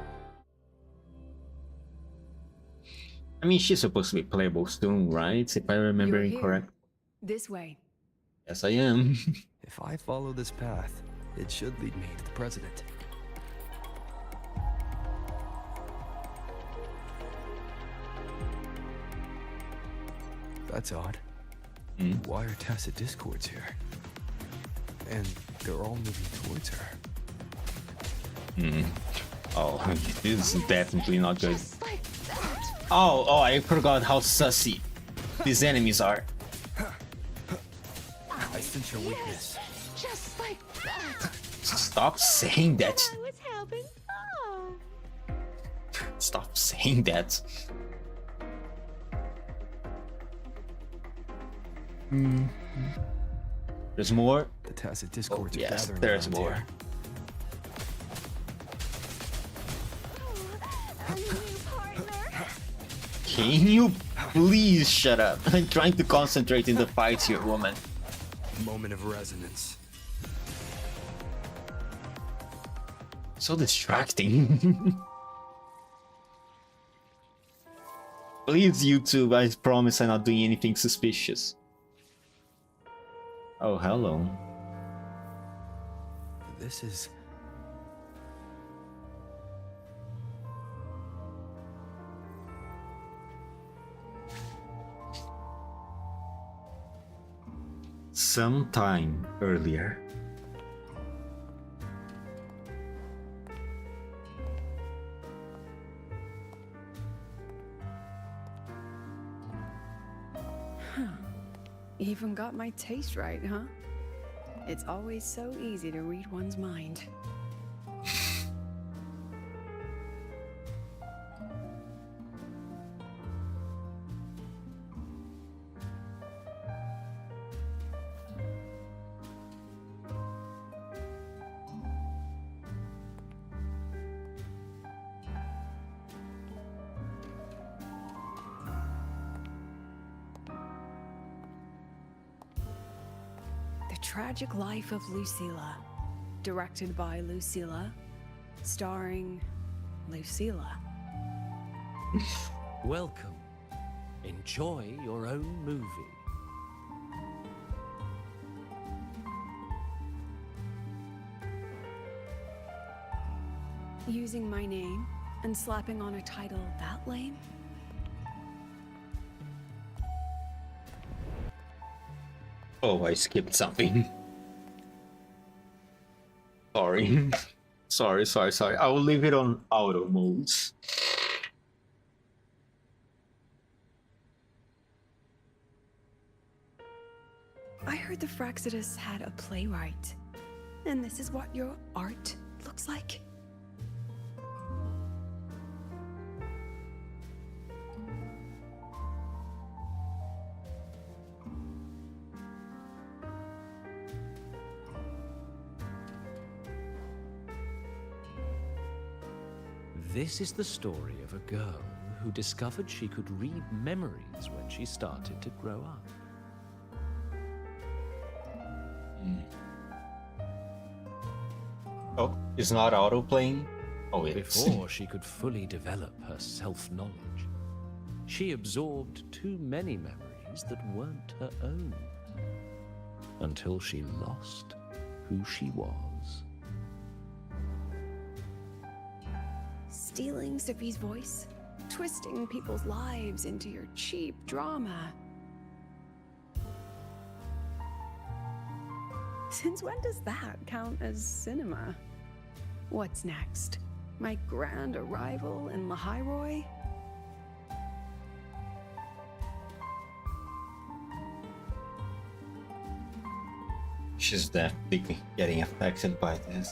I mean, she's supposed to be playable soon, right? If I remember You're here. correct. This way. Yes, I am. If I follow this path, it should lead me to the president. That's odd. Why are tacit discords here? And they're all moving towards her. Oh, this is definitely not good. Just like that. Oh, I forgot how sussy these enemies are. I sense your weakness. Just like that. Stop saying that. I was having fun. Stop saying that. There's more. The tacit discords are Yes, gathering there's around more. here. A new partner. Can you please shut up? I'm trying to concentrate in the fight here, woman. Moment of resonance. So distracting. Please, YouTube, I promise I'm not doing anything suspicious. Oh, hello. This is... Sometime earlier. Even got my taste right, huh? It's always so easy to read one's mind. Tragic Life of Lucilla. Directed by Lucilla. Starring Lucilla. Welcome. Enjoy your own movie. Using my name and slapping on a title that lame? Oh, I skipped something. Sorry. sorry. I will leave it on auto modes. I heard the Fraxidus had a playwright. And this is what your art looks like? This is the story of a girl who discovered she could read memories when she started to grow up. Oh, it's not auto playing? Oh, it is. Before she could fully develop her self-knowledge, she absorbed too many memories that weren't her own, until she lost who she was. Stealing Sophie's voice? Twisting people's lives into your cheap drama? Since when does that count as cinema? What's next? My grand arrival in Lahairoi? She's definitely getting affected by this.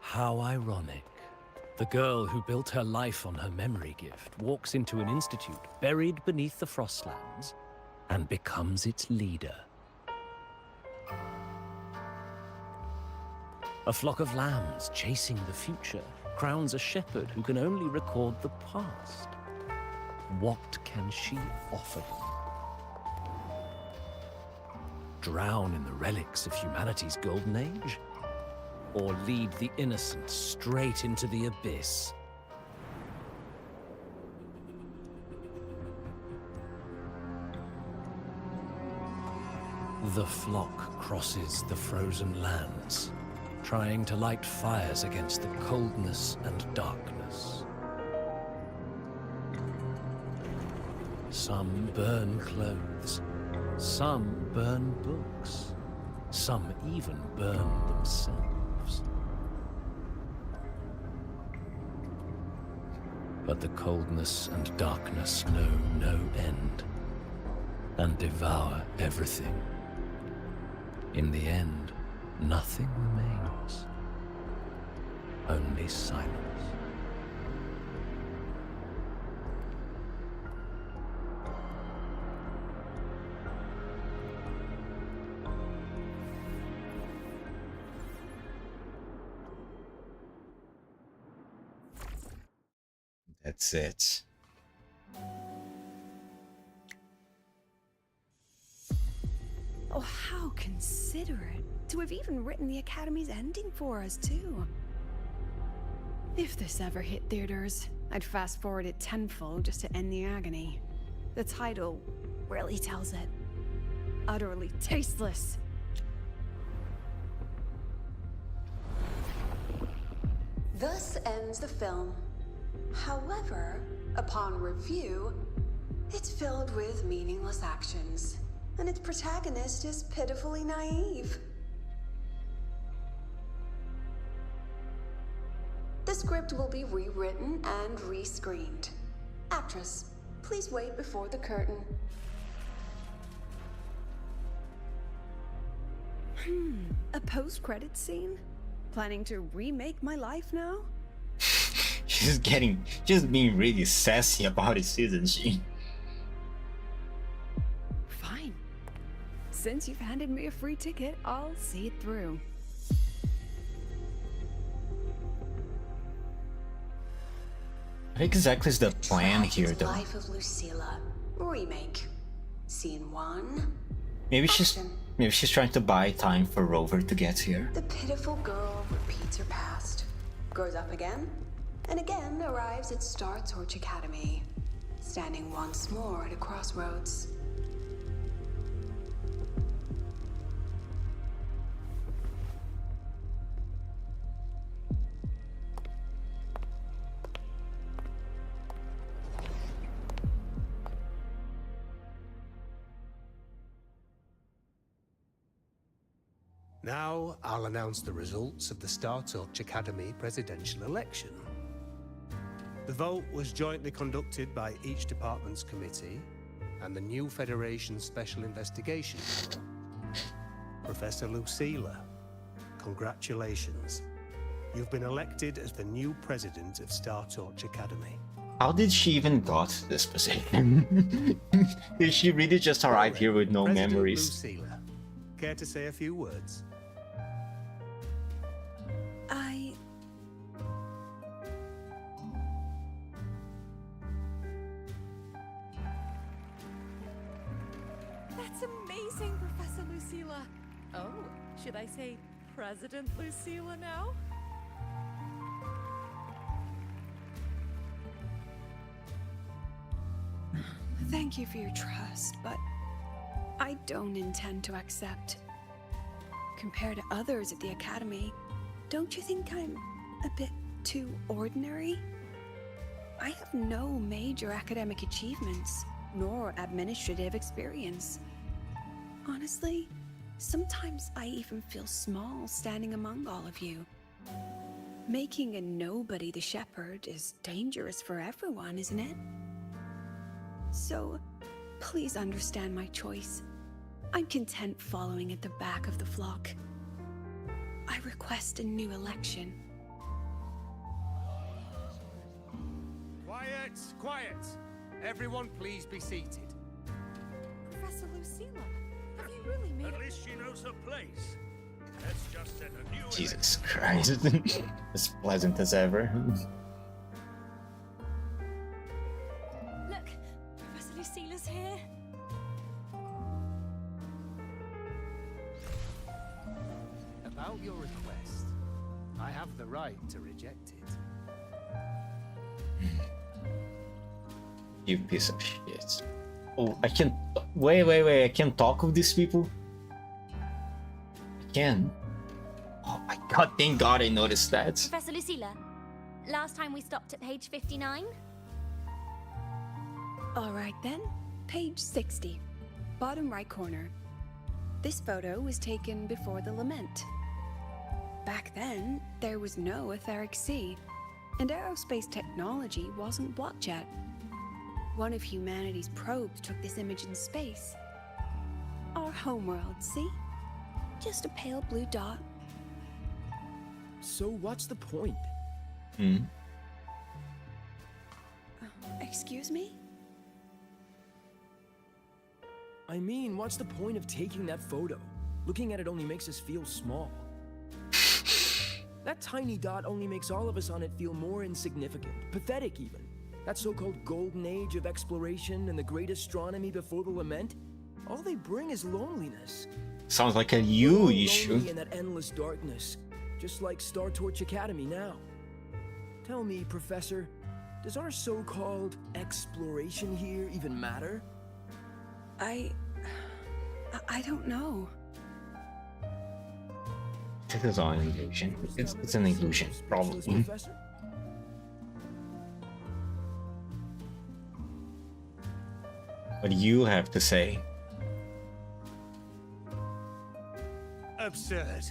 How ironic. The girl who built her life on her memory gift walks into an institute buried beneath the Frostlands and becomes its leader. A flock of lambs chasing the future crowns a shepherd who can only record the past. What can she offer them? Drown in the relics of humanity's golden age? Or lead the innocent straight into the abyss? The flock crosses the frozen lands, trying to light fires against the coldness and darkness. Some burn clothes, some burn books, some even burn themselves. But the coldness and darkness know no end, and devour everything. In the end, nothing remains, only silence. That's it. Oh, how considerate to have even written the Academy's ending for us, too. If this ever hit theaters, I'd fast forward it tenfold just to end the agony. The title really tells it. Utterly tasteless. Thus ends the film. However, upon review, it's filled with meaningless actions, and its protagonist is pitifully naive. The script will be rewritten and rescreened. Actress, please wait before the curtain. A post-credits scene? Planning to remake my life now? She's being really sassy about it, isn't she? Fine. Since you've handed me a free ticket, I'll see it through. What exactly is the plan here, though? Life of Lucilla. Remake. Scene 1. Maybe Action. she's trying to buy time for Rover to get here. The pitiful girl repeats her past, grows up again, and again arrives at Star Torch Academy, standing once more at a crossroads. Now, I'll announce the results of the Star Torch Academy presidential election. The vote was jointly conducted by each department's committee and the new Federation Special Investigation Bureau. Professor Lucilla, congratulations. You've been elected as the new president of Star Torch Academy. How did she even got this position? Did she really just arrive here with no President memories? Lucilla, care to say a few words? That's amazing, Professor Lucilla. Oh, should I say President Lucilla now? Thank you for your trust, but I don't intend to accept. Compared to others at the Academy, don't you think I'm a bit too ordinary? I have no major academic achievements, nor administrative experience. Honestly, sometimes I even feel small standing among all of you. Making a nobody the shepherd is dangerous for everyone, isn't it? So, please understand my choice. I'm content following at the back of the flock. I request a new election. Quiet, quiet. Everyone please be seated. Professor Lucilla, have you really made At least she knows her place. Let's just set a new Jesus Christ. As pleasant as ever. Look, Professor Lucilla's here. About your request, I have the right to reject it. You piece of shit. Oh, I can... Wait, I can talk with these people? I can. Oh my god, thank god I noticed that. Professor Lucilla, last time we stopped at page 59? Alright then, page 60, bottom right corner. This photo was taken before the lament. Back then, there was no etheric sea, and aerospace technology wasn't blocked yet. One of humanity's probes took this image in space. Our homeworld, see? Just a pale blue dot. So what's the point? Excuse me? I mean, what's the point of taking that photo? Looking at it only makes us feel small. That tiny dot only makes all of us on it feel more insignificant, pathetic even. That so-called golden age of exploration and the great astronomy before the lament, all they bring is loneliness. Sounds like a We're you all issue. lonely in that endless darkness, just like Star Torch Academy now. Tell me, Professor, does our so-called exploration here even matter? I don't know. It is all an illusion. It's an illusion, probably. Professor? What do you have to say? Absurd.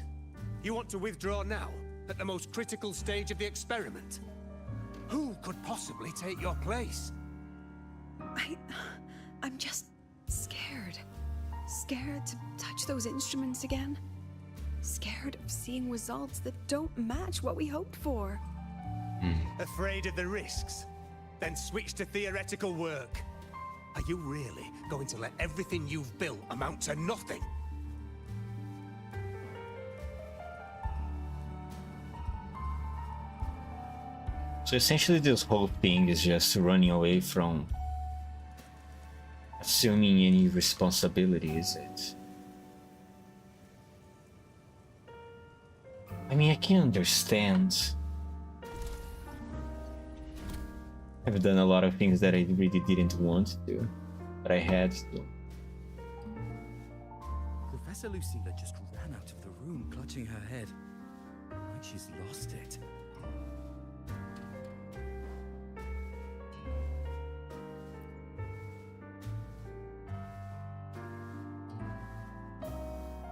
You want to withdraw now, at the most critical stage of the experiment? Who could possibly take your place? I'm just scared. Scared to touch those instruments again. Scared of seeing results that don't match what we hoped for. Afraid of the risks? Then switch to theoretical work. Are you really going to let everything you've built amount to nothing? So So essentially this whole thing is just running away from assuming any responsibility, is it? I mean, I can understand. I've done a lot of things that I really didn't want to do, but I had to. Professor Lucilla just ran out of the room, clutching her head. Like she's lost it.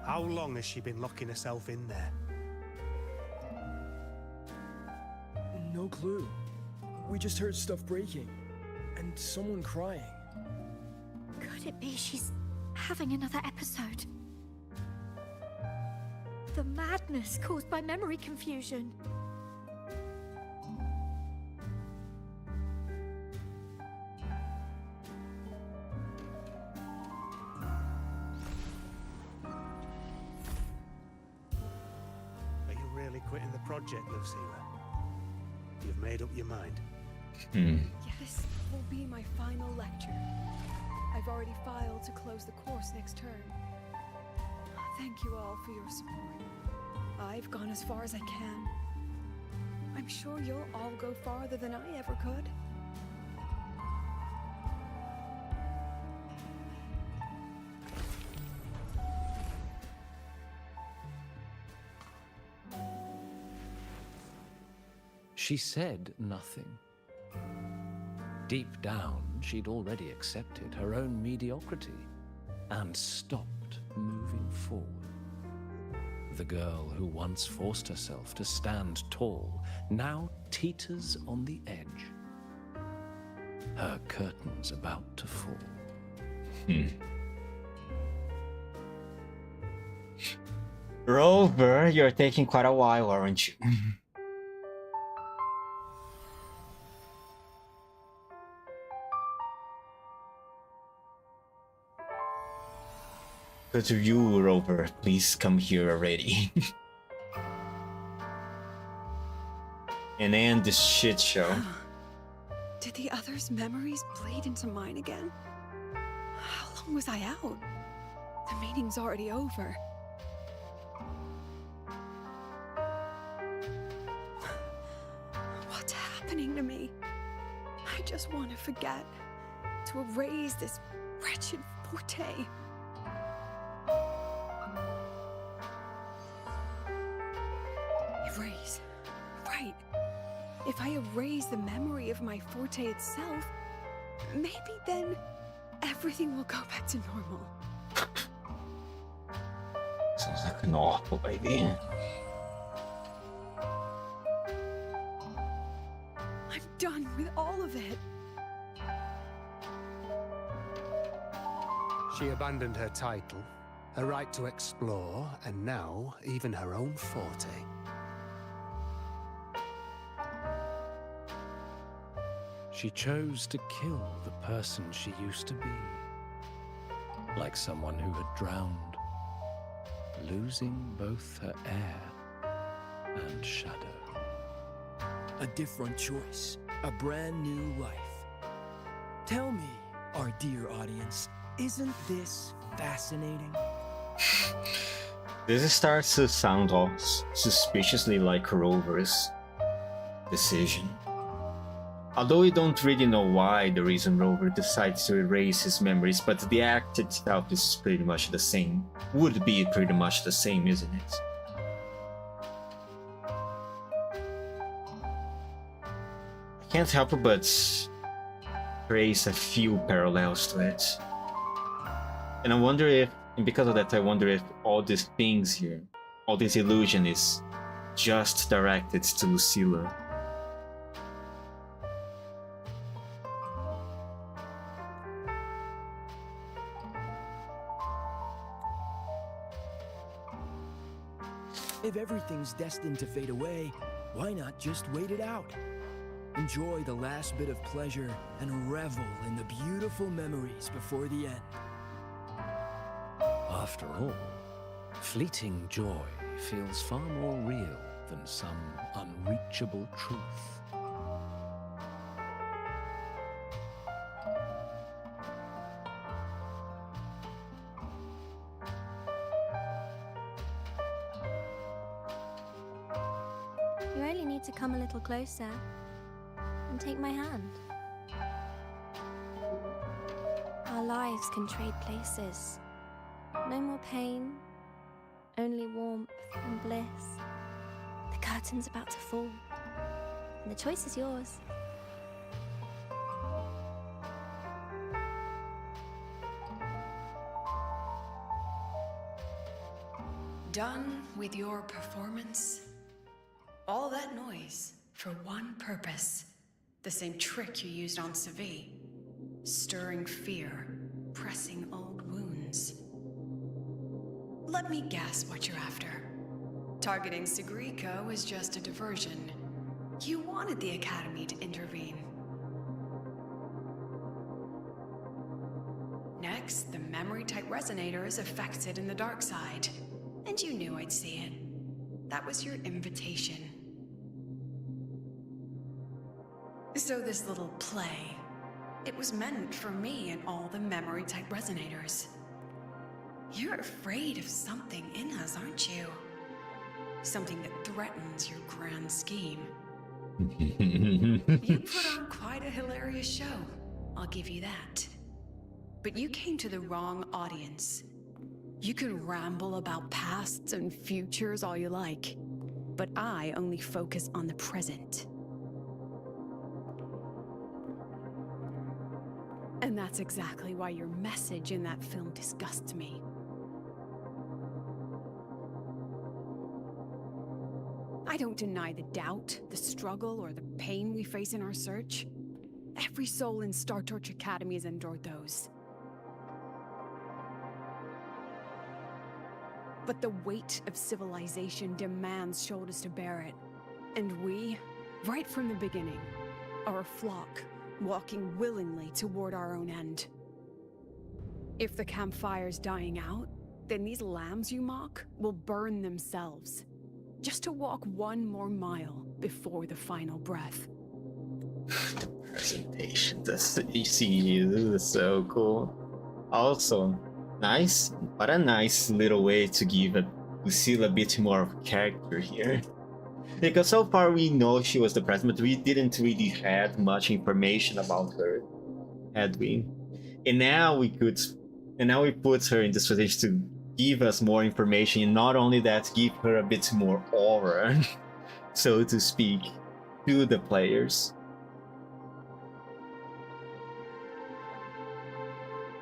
How long has she been locking herself in there? No clue. We just heard stuff breaking. And someone crying. Could it be she's having another episode? The madness caused by memory confusion. Are you really quitting the project, Lucilla? You've made up your mind? Yes, will be my final lecture. I've already filed to close the course next term. Thank you all for your support. I've gone as far as I can. I'm sure you'll all go farther than I ever could. She said nothing. Deep down, she'd already accepted her own mediocrity and stopped moving forward. The girl who once forced herself to stand tall now teeters on the edge. Her curtain's about to fall. Rover, you're taking quite a while, aren't you? Go to you, Rover. Please come here already. And end this shit show. Did the others' memories bleed into mine again? How long was I out? The meeting's already over. What's happening to me? I just want to forget. To erase this wretched forte. Erase. Right. If I erase the memory of my forte itself, maybe then everything will go back to normal. Sounds like an awful idea. I'm done with all of it. She abandoned her title, her right to explore, and now even her own forte. She chose to kill the person she used to be. Like someone who had drowned, losing both her air and shadow. A different choice, a brand new life. Tell me, our dear audience, isn't this fascinating? This starts to sound all suspiciously like Rover's decision. Although we don't really know why the reason Rover decides to erase his memories, but the act itself is pretty much the same. Would be pretty much the same, isn't it? I can't help but trace a few parallels to it. And I wonder if, and because of that, I wonder if all these things here, all this illusion is just directed to Lucilla. If everything's destined to fade away, why not just wait it out? Enjoy the last bit of pleasure and revel in the beautiful memories before the end. After all, fleeting joy feels far more real than some unreachable truth. really need to come a little closer and take my hand. Our lives can trade places. No more pain, only warmth and bliss. The curtain's about to fall, and the choice is yours. Done with your performance? All that noise for one purpose. The same trick you used on Savi. Stirring fear, pressing old wounds. Let me guess what you're after. Targeting Sigrika was just a diversion. You wanted the Academy to intervene. Next, the memory-type resonator is affected in the dark side. And you knew I'd see it. That was your invitation. So this little play, it was meant for me and all the memory-type resonators. You're afraid of something in us, aren't you? Something that threatens your grand scheme. You put on quite a hilarious show, I'll give you that. But you came to the wrong audience. You can ramble about pasts and futures all you like, but I only focus on the present. And that's exactly why your message in that film disgusts me. I don't deny the doubt, the struggle, or the pain we face in our search. Every soul in Star Torch Academy has endured those. But the weight of civilization demands shoulders to bear it. And we, right from the beginning, are a flock, walking willingly toward our own end. If the campfire's dying out, then these lambs you mock will burn themselves, just to walk one more mile before the final breath. The presentation, you see, this is so cool. Also, nice, what a nice little way to give Lucille a bit more of a character here. Because so far we know she was the president, but we didn't really have much information about her, had we? And now we put her in this position to give us more information, and not only that, give her a bit more aura, so to speak, to the players.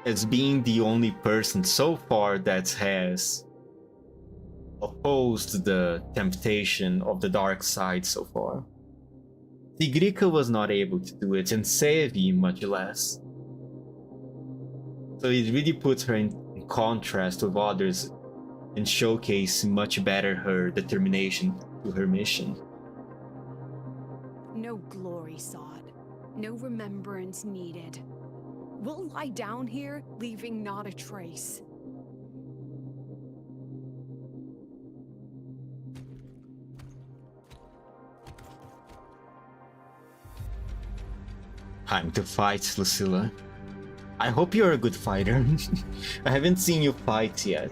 As being the only person so far that has opposed the temptation of the dark side so far. Sigrika was not able to do it, and Sevi much less. So it really puts her in contrast with others and showcase much better her determination to her mission. No glory sought, no remembrance needed. We'll lie down here, leaving not a trace. Time to fight, Lucilla. I hope you're a good fighter. I haven't seen you fight yet.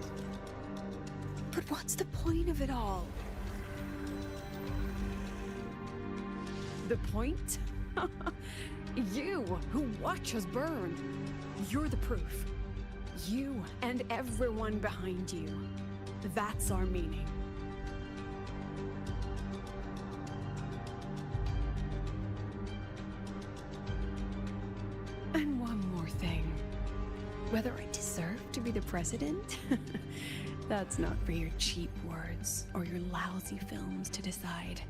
But what's the point of it all? The point? You, who watch us burn. You're the proof. You and everyone behind you. That's our meaning. And one more thing. Whether I deserve to be the president? That's not for your cheap words or your lousy films to decide.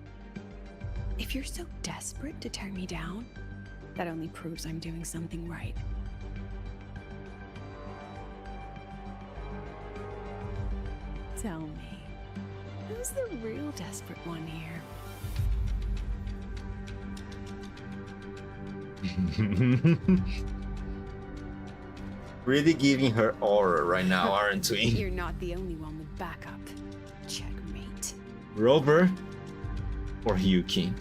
If you're so desperate to tear me down, that only proves I'm doing something right. Tell me, who's the real desperate one here? Really giving her aura right now, aren't we? You're not the only one with backup. Checkmate. Rover or Yuki?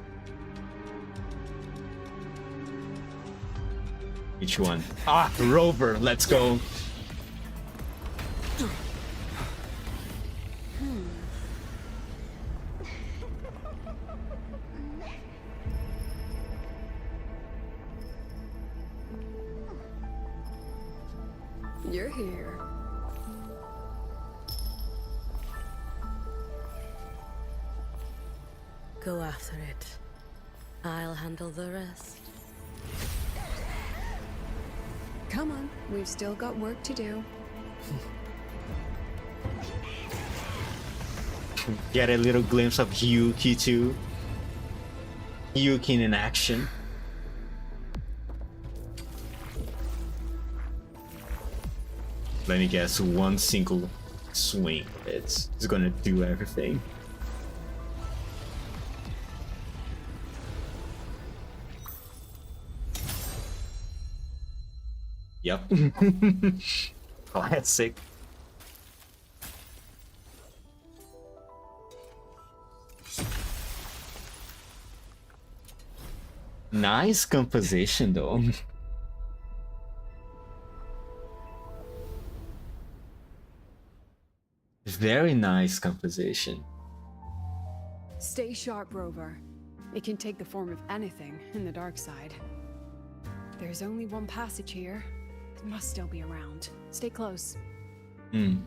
Which one? Ah, Rover, let's go. You're here. Go after it. I'll handle the rest. Come on, we've still got work to do. Get a little glimpse of Yuki too. Yuki in action. Let me guess, one single swing. It's gonna do everything. Yep. Classic. Nice composition though. Very nice composition. Stay sharp, Rover. It can take the form of anything in the dark side. There's only one passage here. It must still be around. Stay close. Hmm.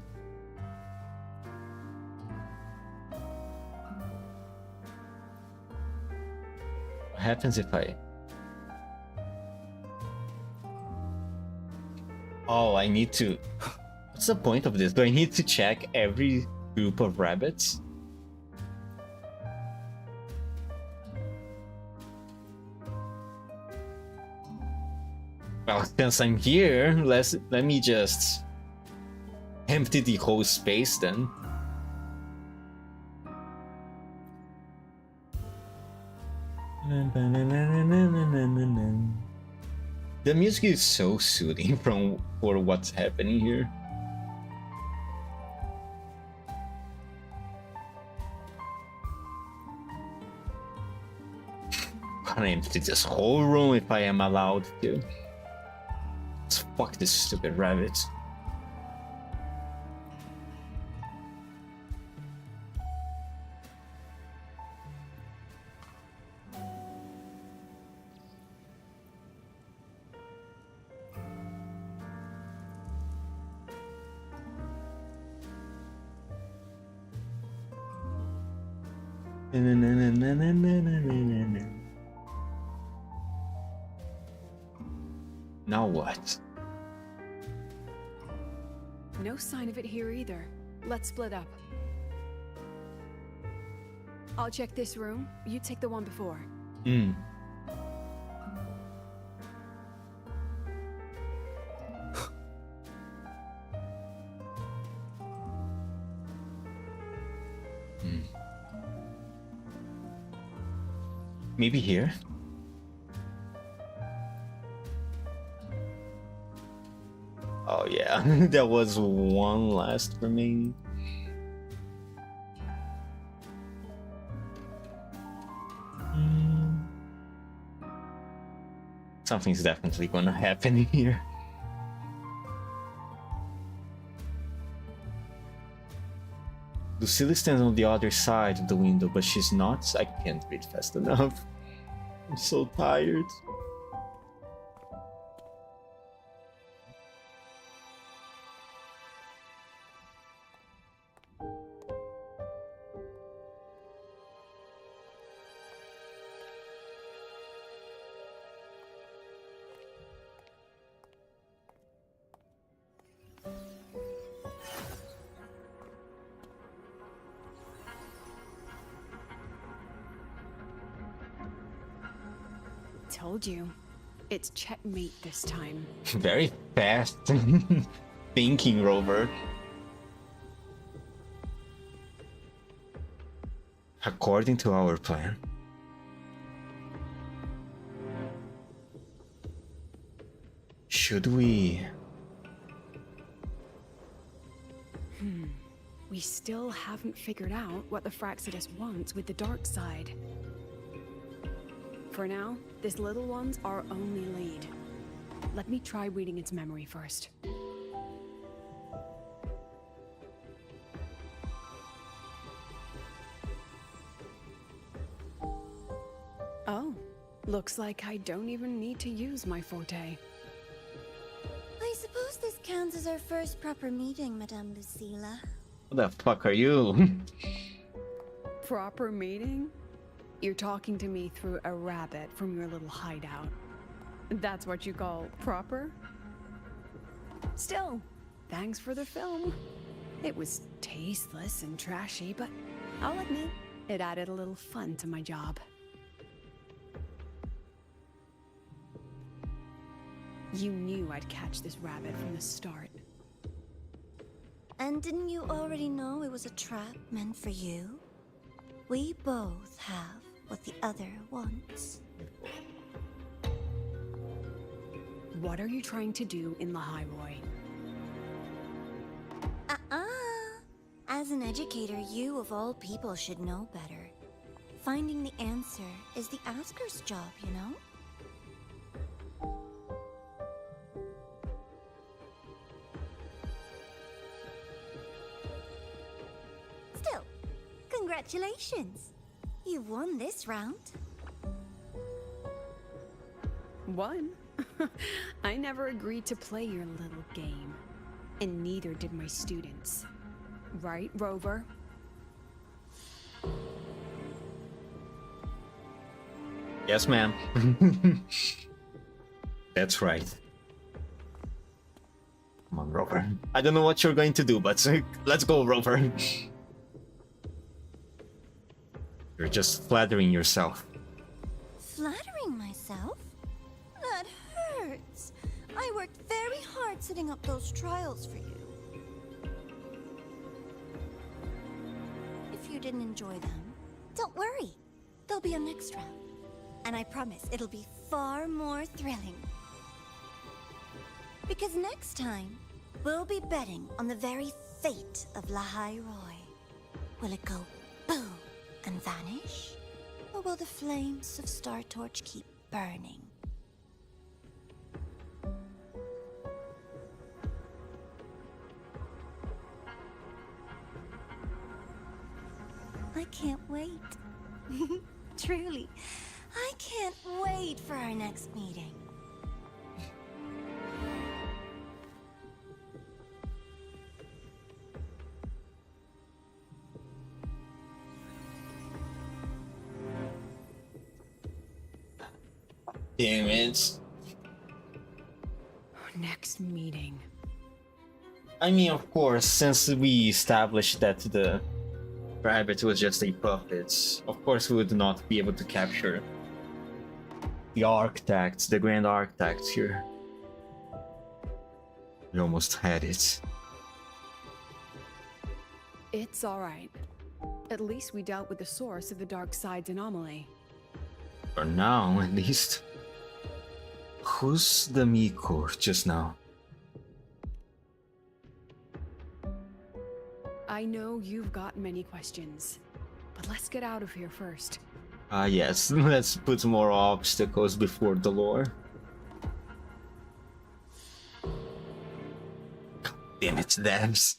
What happens if I... Oh, I need to... What's the point of this? Do I need to check every group of rabbits? Well, since I'm here, let me just empty the whole space then. The music is so soothing for what's happening here. Can I empty this whole room if I am allowed to? Let's fuck this stupid rabbit. Now what? No sign of it here either. Let's split up. I'll check this room. You take the one before. Hmm. Maybe here? Oh yeah, there was one last remaining. Something's definitely gonna happen here. Lucilla stands on the other side of the window, but she's not. I can't read fast enough. I'm so tired. Told you. It's checkmate this time. Very fast thinking, Rover. According to our plan. Should we... We still haven't figured out what the Fraxidus wants with the dark side. For now, this little one's our only lead. Let me try reading its memory first. Oh, looks like I don't even need to use my forte. I suppose this counts as is our first proper meeting, Madame Lucilla. Who the fuck are you? Proper meeting? You're talking to me through a rabbit from your little hideout. That's what you call proper? Still, thanks for the film. It was tasteless and trashy, but I'll admit, it added a little fun to my job. You knew I'd catch this rabbit from the start. And didn't you already know it was a trap meant for you? We both have what the other wants. What are you trying to do in Lahairoi? As an educator, you of all people should know better. Finding the answer is the asker's job, you know? Still, congratulations! You've won this round. Won? I never agreed to play your little game. And neither did my students. Right, Rover? Yes, ma'am. That's right. Come on, Rover. I don't know what you're going to do, but let's go, Rover. You're just flattering yourself. Flattering myself? That hurts. I worked very hard setting up those trials for you. If you didn't enjoy them, don't worry. There'll be a next round. And I promise it'll be far more thrilling. Because next time, we'll be betting on the very fate of Lahairoi. Will it go boom and vanish? Or will the flames of Star Torch keep burning? I can't wait. Truly, I can't wait for our next meeting. Damn it. Next meeting. I mean, of course, since we established that the rabbit was just a puppet, of course we would not be able to capture the architects, the grand architects here. We almost had it. It's alright. At least we dealt with the source of the dark side's anomaly. For now, at least. Who's the Miko just now? I know you've got many questions, but let's get out of here first. Yes, let's put more obstacles before the lore. God damn it, Dams.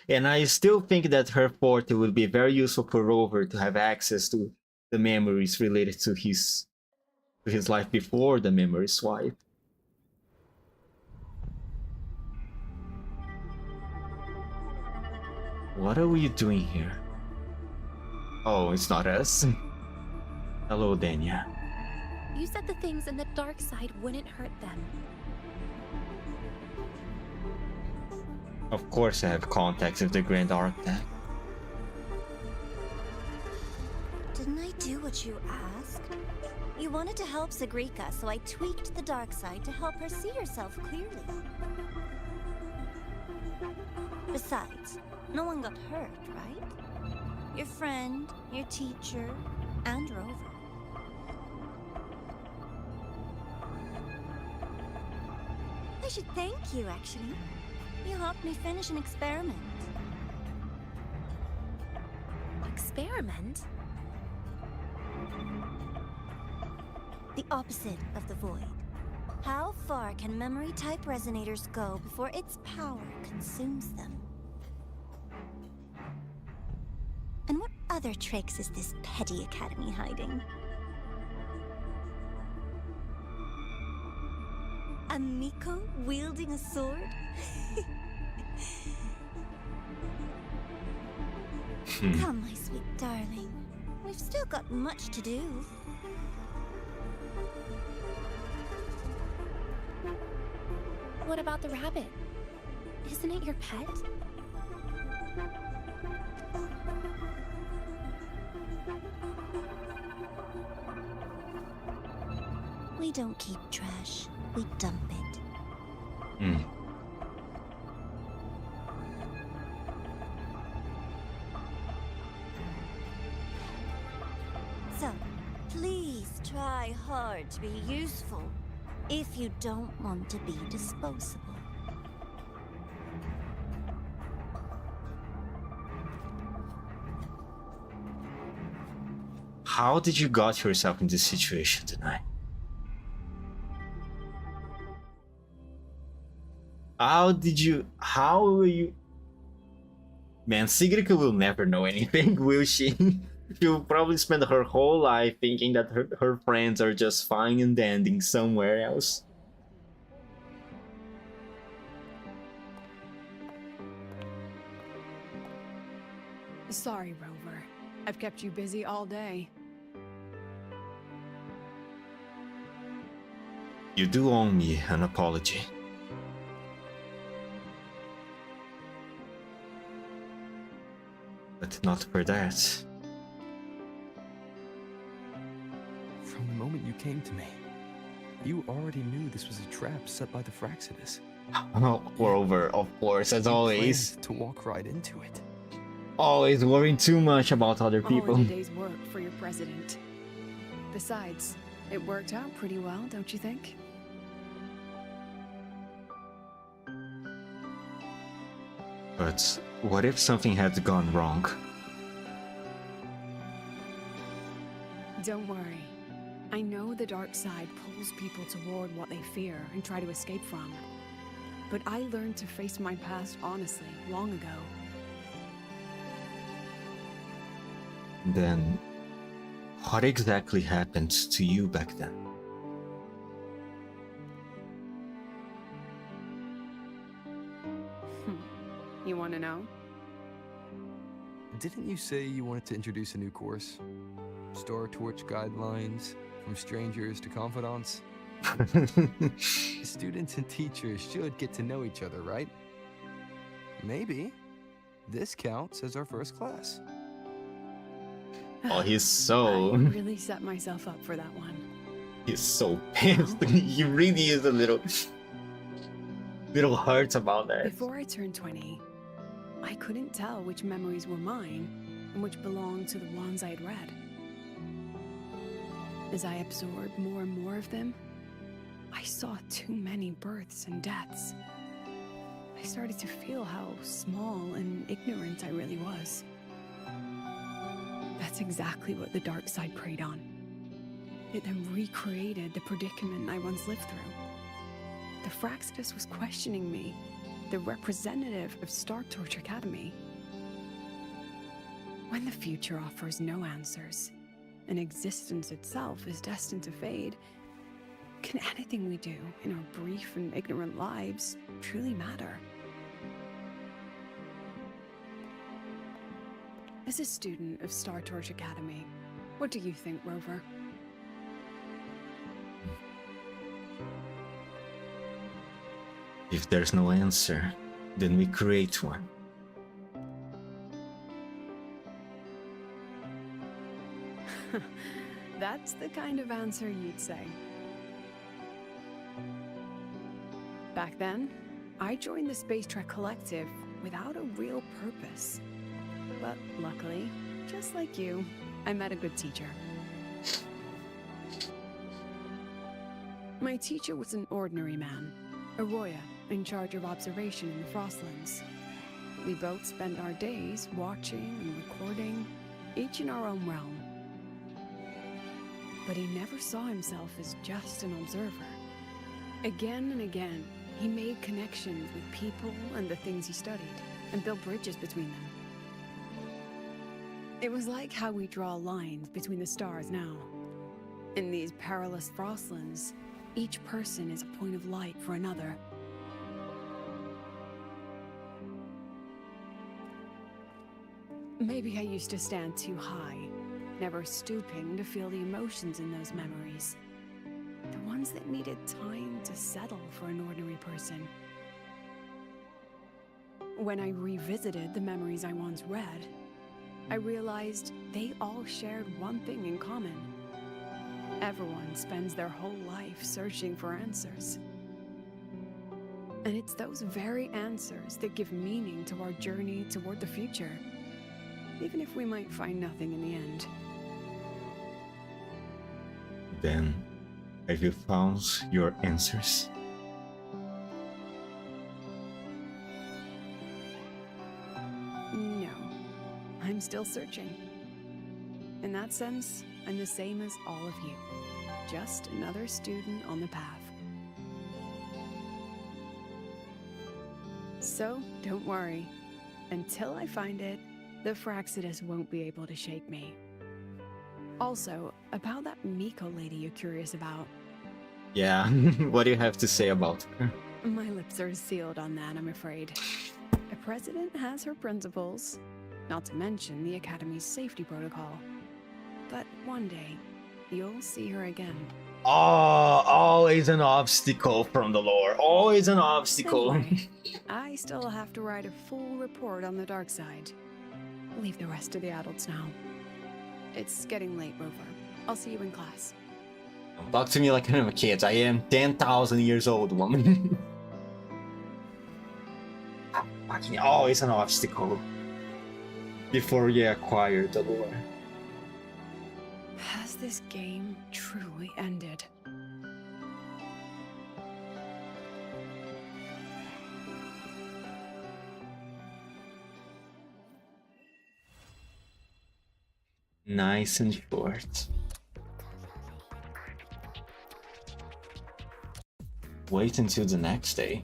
And I still think that her forte would be very useful for Rover to have access to the memories related to his life before the memory swipe. What are we doing here? Oh, it's not us. Hello, Danya. You said the things in the dark side wouldn't hurt them. Of course I have contacts with the Grand Architect. Didn't I do what you asked? You wanted to help Sagrika, so I tweaked the dark side to help her see herself clearly. Besides, no one got hurt, right? Your friend, your teacher, and Rover. I should thank you, actually. You helped me finish an experiment. Experiment? The opposite of the void. How far can memory-type resonators go before its power consumes them? And what other tricks is this petty academy hiding? A Miko wielding a sword? Come, my sweet darling. We've still got much to do. What about the rabbit? Isn't it your pet? We don't keep trash. We dump it. So, please try hard to be useful if you don't want to be disposable. How did you got yourself in this situation tonight? How will you... Man, Sigrika will never know anything, will she? She'll probably spend her whole life thinking that her friends are just fine and dandy somewhere else. Sorry, Rover. I've kept you busy all day. You do owe me an apology. But not for that. From the moment you came to me, you already knew this was a trap set by the Fraxidus. Oh, Rover, of course, as You always. planned to walk right into it. Always worrying too much about other All people. in a day's work for your president. Besides, it worked out pretty well, don't you think? But what if something had gone wrong? Don't worry. I know the dark side pulls people toward what they fear and try to escape from. But I learned to face my past honestly long ago. Then, what exactly happened to you back then? You want to know? Didn't you say you wanted to introduce a new course? Star Torch guidelines, from strangers to confidants? Students and teachers should get to know each other, right? Maybe this counts as our first class. Oh, he's so... I really set myself up for that one. He's so pissed. He really is a little hurt about that. Before I turned 20, I couldn't tell which memories were mine and which belonged to the ones I had read. As I absorbed more and more of them, I saw too many births and deaths. I started to feel how small and ignorant I really was. That's exactly what the dark side preyed on. It then recreated the predicament I once lived through. The Fraxidus was questioning me, the representative of Star Torch Academy. When the future offers no answers, and existence itself is destined to fade, can anything we do in our brief and ignorant lives truly matter? As a student of Star Torch Academy, what do you think, Rover? If there's no answer, then we create one. That's the kind of answer you'd say. Back then, I joined the Space Trek Collective without a real purpose. But luckily, just like you, I met a good teacher. My teacher was an ordinary man, Arroya, in charge of observation in the Frostlands. We both spent our days watching and recording, each in our own realm. But he never saw himself as just an observer. Again and again, he made connections with people and the things he studied, and built bridges between them. It was like how we draw lines between the stars now. In these perilous Frostlands, Each person is a point of light for another. Maybe I used to stand too high, never stooping to feel the emotions in those memories. The ones that needed time to settle for an ordinary person. When I revisited the memories I once read, I realized they all shared one thing in common. Everyone spends their whole life searching for answers. And it's those very answers that give meaning to our journey toward the future, even if we might find nothing in the end. Then, have you found your answers? No, I'm still searching. In that sense, I'm the same as all of you. Just another student on the path. So, don't worry. Until I find it, the Fraxidus won't be able to shake me. Also, about that Miko lady you're curious about. Yeah, what do you have to say about her? My lips are sealed on that, I'm afraid. A president has her principles, not to mention the Academy's safety protocol. But one day, you'll see her again. Oh, always an obstacle from the lore. Always an obstacle. Anyway, I still have to write a full report on the dark side. Leave the rest to the adults now. It's getting late, Rover. I'll see you in class. Don't talk to me like I'm a kid. I am 10,000 years old, woman. Fucking always an obstacle before you acquire the lore. Has this game truly ended? Nice and short. Wait until the next day.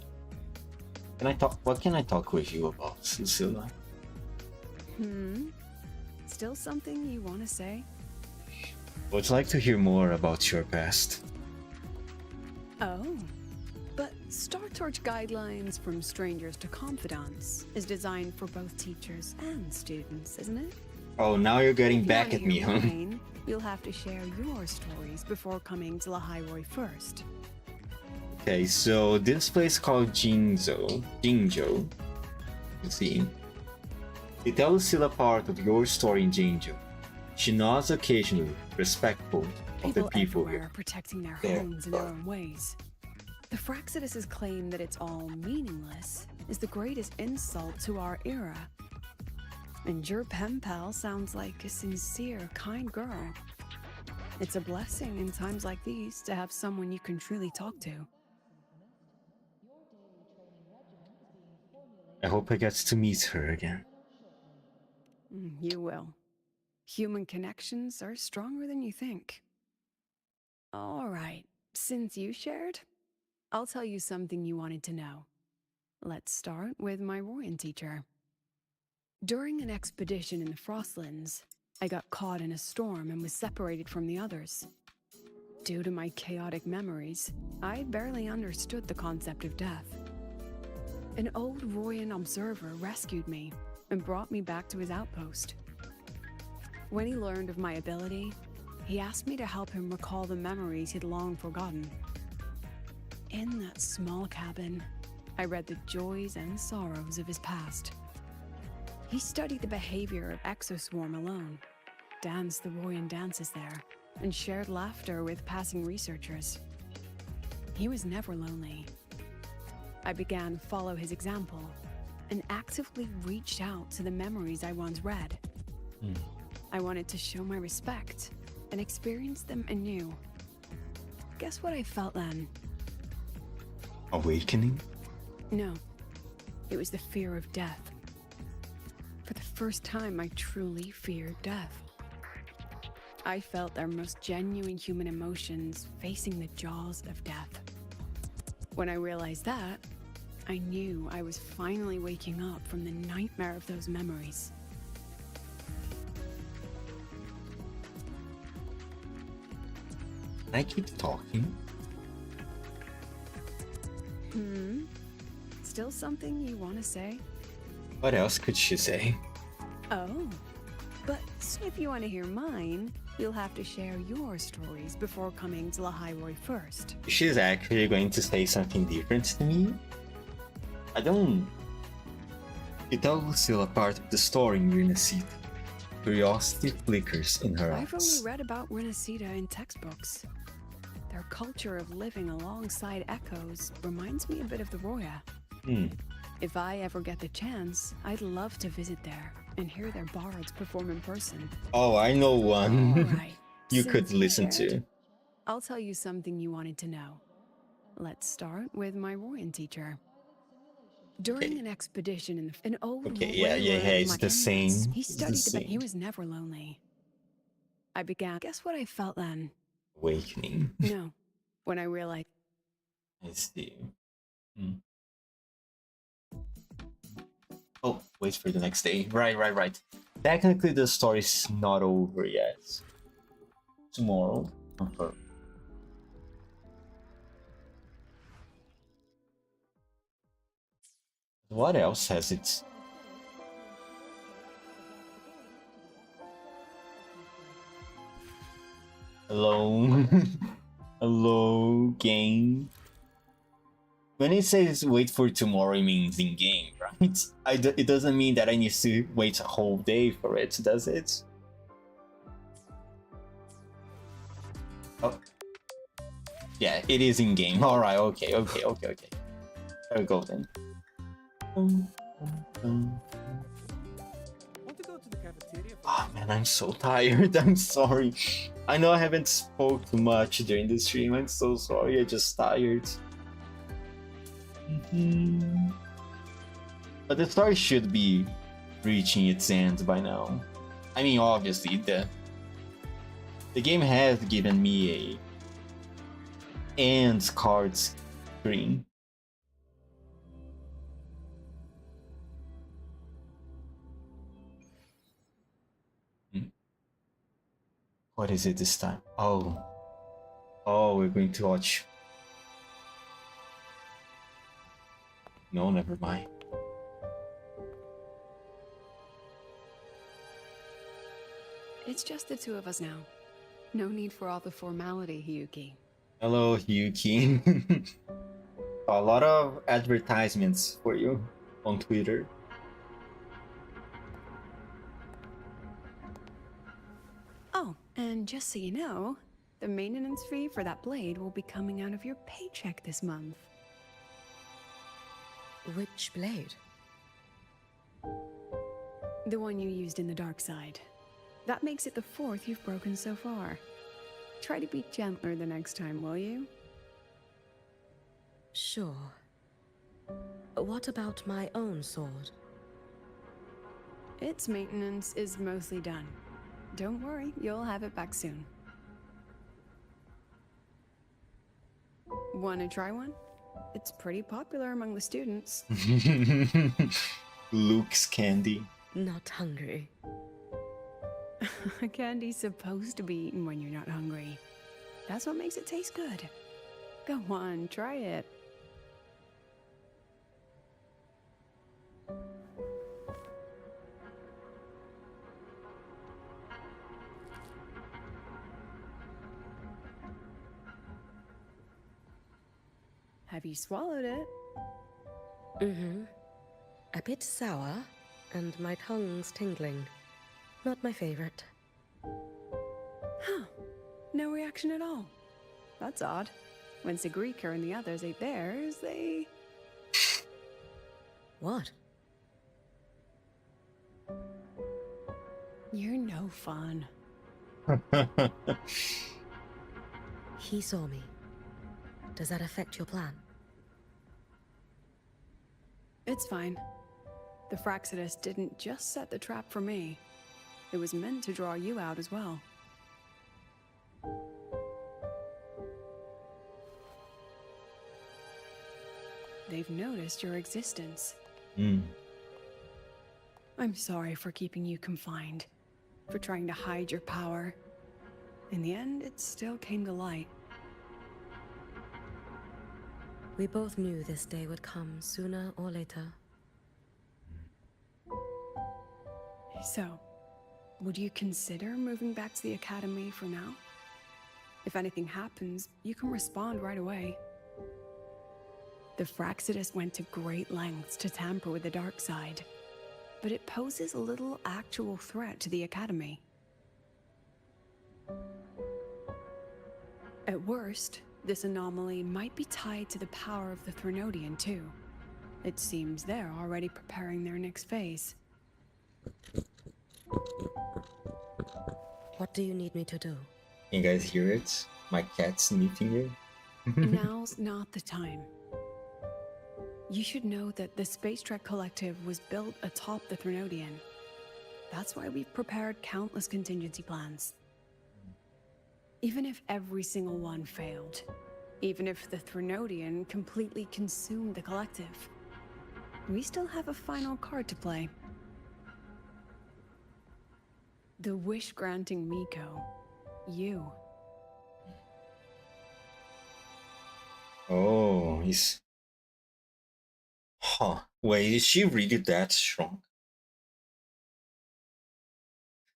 Can I talk? What can I talk with you about, Lucilla? Still something you want to say? Would like to hear more about your past. Oh. But Star Torch Guidelines from Strangers to Confidants is designed for both teachers and students, isn't it? Oh, now you're getting back at me, huh? Mine, you'll have to share your stories before coming to Lahairoi first. Okay, so this place called Jinjo. You see, they tell Lucilla part of your story in Jinjo. She nods occasionally, respectful of the people everywhere here. are protecting their homes in their own ways. The Fraxidus' claim that it's all meaningless is the greatest insult to our era. And your pen pal sounds like a sincere, kind girl. It's a blessing in times like these to have someone you can truly talk to. I hope I get to meet her again. You will. Human connections are stronger than you think. All right, since you shared, I'll tell you something you wanted to know. Let's start with my Royan teacher. During an expedition in the Frostlands, I got caught in a storm and was separated from the others. Due to my chaotic memories, I barely understood the concept of death. An old Royan observer rescued me and brought me back to his outpost. When he learned of my ability, he asked me to help him recall the memories he'd long forgotten. In that small cabin, I read the joys and sorrows of his past. He studied the behavior of Exoswarm alone, danced the Royan dances there, and shared laughter with passing researchers. He was never lonely. I began to follow his example and actively reached out to the memories I once read. I wanted to show my respect and experience them anew. Guess what I felt then? Awakening? No, it was the fear of death. For the first time, I truly feared death. I felt their most genuine human emotions facing the jaws of death. When I realized that, I knew I was finally waking up from the nightmare of those memories. I keep talking. Still something you want to say? What else could she say? Oh, but if you want to hear mine, you'll have to share your stories before coming to La Highroy first. She's actually going to say something different to me? I don't... You tell Lucille part of the story in Renacita. Curiosity flickers in her I've only eyes. read about Renacita in textbooks. Their culture of living alongside echoes reminds me a bit of the Roya. If I ever get the chance, I'd love to visit there and hear their bards perform in person. Oh, I know one. Alright, You since could listen shared, to. I'll tell you something you wanted to know. Let's start with my Royan teacher. During an expedition in an old Yeah, it's the same. he It's the studied but he same. was never lonely. I began. Guess what I felt then? Awakening. No, when I realized. I see. Oh, wait for the next day. Right. Technically, the story's not over yet. Tomorrow. What else has it? Hello? Hello, game? When it says wait for tomorrow, it means in game, right? It doesn't mean that I need to wait a whole day for it, does it? Oh. Yeah, it is in game. Alright, okay. There we go then. Oh man, I'm so tired. I'm sorry. I know I haven't spoke too much during the stream. I'm so sorry. I'm just tired. But the story should be reaching its end by now. I mean, obviously, the game has given me a end card screen. What is it this time? Oh, we're going to watch. No, never mind. It's just the two of us now. No need for all the formality, Hyuki. Hello, Hyuki. A lot of advertisements for you on Twitter. Oh, and just so you know, the maintenance fee for that blade will be coming out of your paycheck this month. Which blade? The one you used in the dark side. That makes it the fourth you've broken so far. Try to be gentler the next time, will you? Sure. What about my own sword? Its maintenance is mostly done. Don't worry, you'll have it back soon. Wanna try one? It's pretty popular among the students. Luke's candy. Not hungry. Candy's supposed to be eaten when you're not hungry. That's what makes it taste good. Go on, try it. Have you swallowed it? Mm-hmm. A bit sour, and my tongue's tingling. Not my favorite. Huh. No reaction at all. That's odd. When Sigrika and the others ate theirs, they... What? You're no fun. He saw me. Does that affect your plan? It's fine. The Fraxidus didn't just set the trap for me. It was meant to draw you out as well. They've noticed your existence. I'm sorry for keeping you confined, for trying to hide your power. In the end, it still came to light. We both knew this day would come sooner or later. So, would you consider moving back to the academy for now? If anything happens, you can respond right away. The Fraxidus went to great lengths to tamper with the dark side, but it poses a little actual threat to the academy. At worst, this anomaly might be tied to the power of the Threnodian too. It seems they're already preparing their next phase. What do you need me to do? Can you guys hear it? My cat's sniffing here. Now's not the time. You should know that the Space Trek Collective was built atop the Threnodian. That's why we've prepared countless contingency plans. Even if every single one failed, even if the Threnodian completely consumed the Collective, we still have a final card to play. The wish-granting Miko. You. Oh, he's... Huh. Wait, is she really that strong?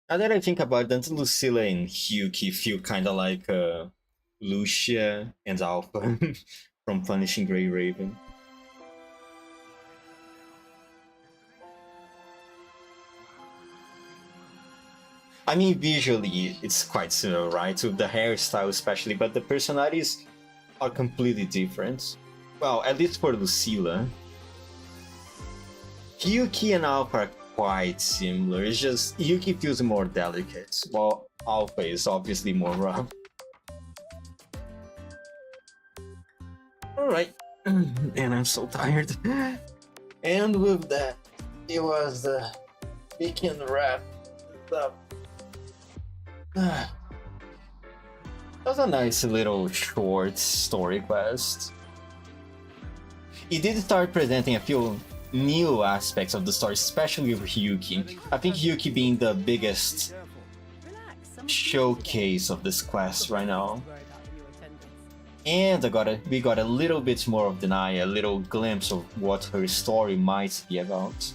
Now that I think about it, doesn't Lucilla and Hyuki feel kinda like Lucia and Alpha from Punishing Grey Raven? I mean, visually, it's quite similar, right? With the hairstyle especially, but the personalities are completely different. Well, at least for Lucilla. Hyuki and Alpha are quite similar, it's just Hyuki feels more delicate, while Alpha is obviously more rough. Alright, and I'm so tired. And with that, it was the weekend wrap up. That was a nice little short story quest. It did start presenting a few new aspects of the story, especially with Hyuki. I think Hyuki being the biggest showcase of this quest right now. And we got a little bit more of Denai, a little glimpse of what her story might be about.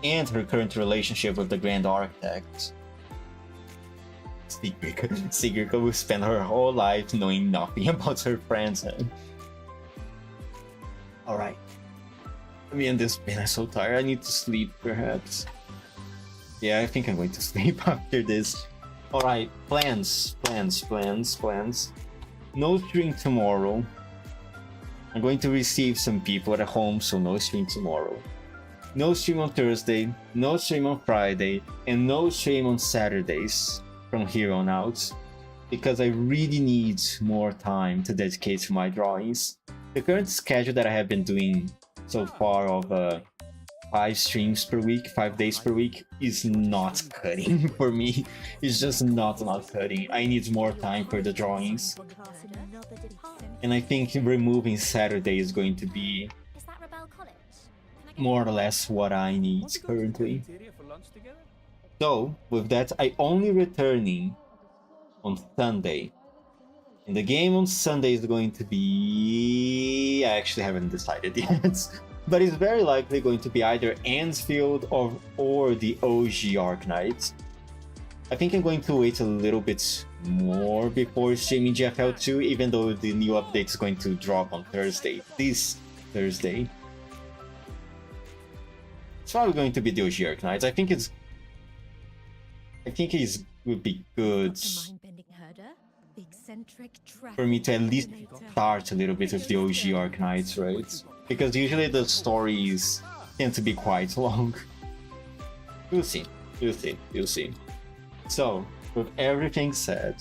And her current relationship with the Grand Architect. Sigurd will spend her whole life knowing nothing about her friends. Alright. Let me end this bit, I'm so tired. I need to sleep, perhaps. Yeah, I think I'm going to sleep after this. Alright, plans. No stream tomorrow. I'm going to receive some people at home, so no stream tomorrow. No stream on Thursday, no stream on Friday, and no stream on Saturdays from here on out, because I really need more time to dedicate to my drawings. The current schedule that I have been doing so far of 5 streams per week, 5 days per week, is not cutting for me. It's just not cutting. I need more time for the drawings. And I think removing Saturday is going to be more or less what I need currently. So, with that, I only returning on Sunday. And the game on Sunday is going to be... I actually haven't decided yet. But it's very likely going to be either Ansfield or the OG Arknight. I think I'm going to wait a little bit more before streaming GFL2, even though the new update is going to drop on Thursday. This Thursday. It's probably going to be the OG Arknight. I think it would be good for me to at least start a little bit with the OG Arknights, right? Because usually the stories tend to be quite long. You'll see. So, with everything said,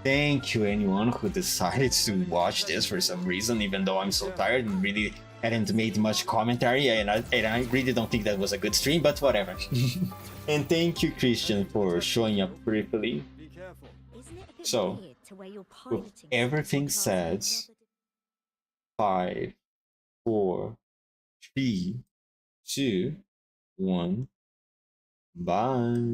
thank you anyone who decided to watch this for some reason, even though I'm so tired and really hadn't made much commentary, and I really don't think that was a good stream, but whatever. And thank you, Christian, for showing up briefly. So, with everything said, 5, 4, 3, 2, 1, bye.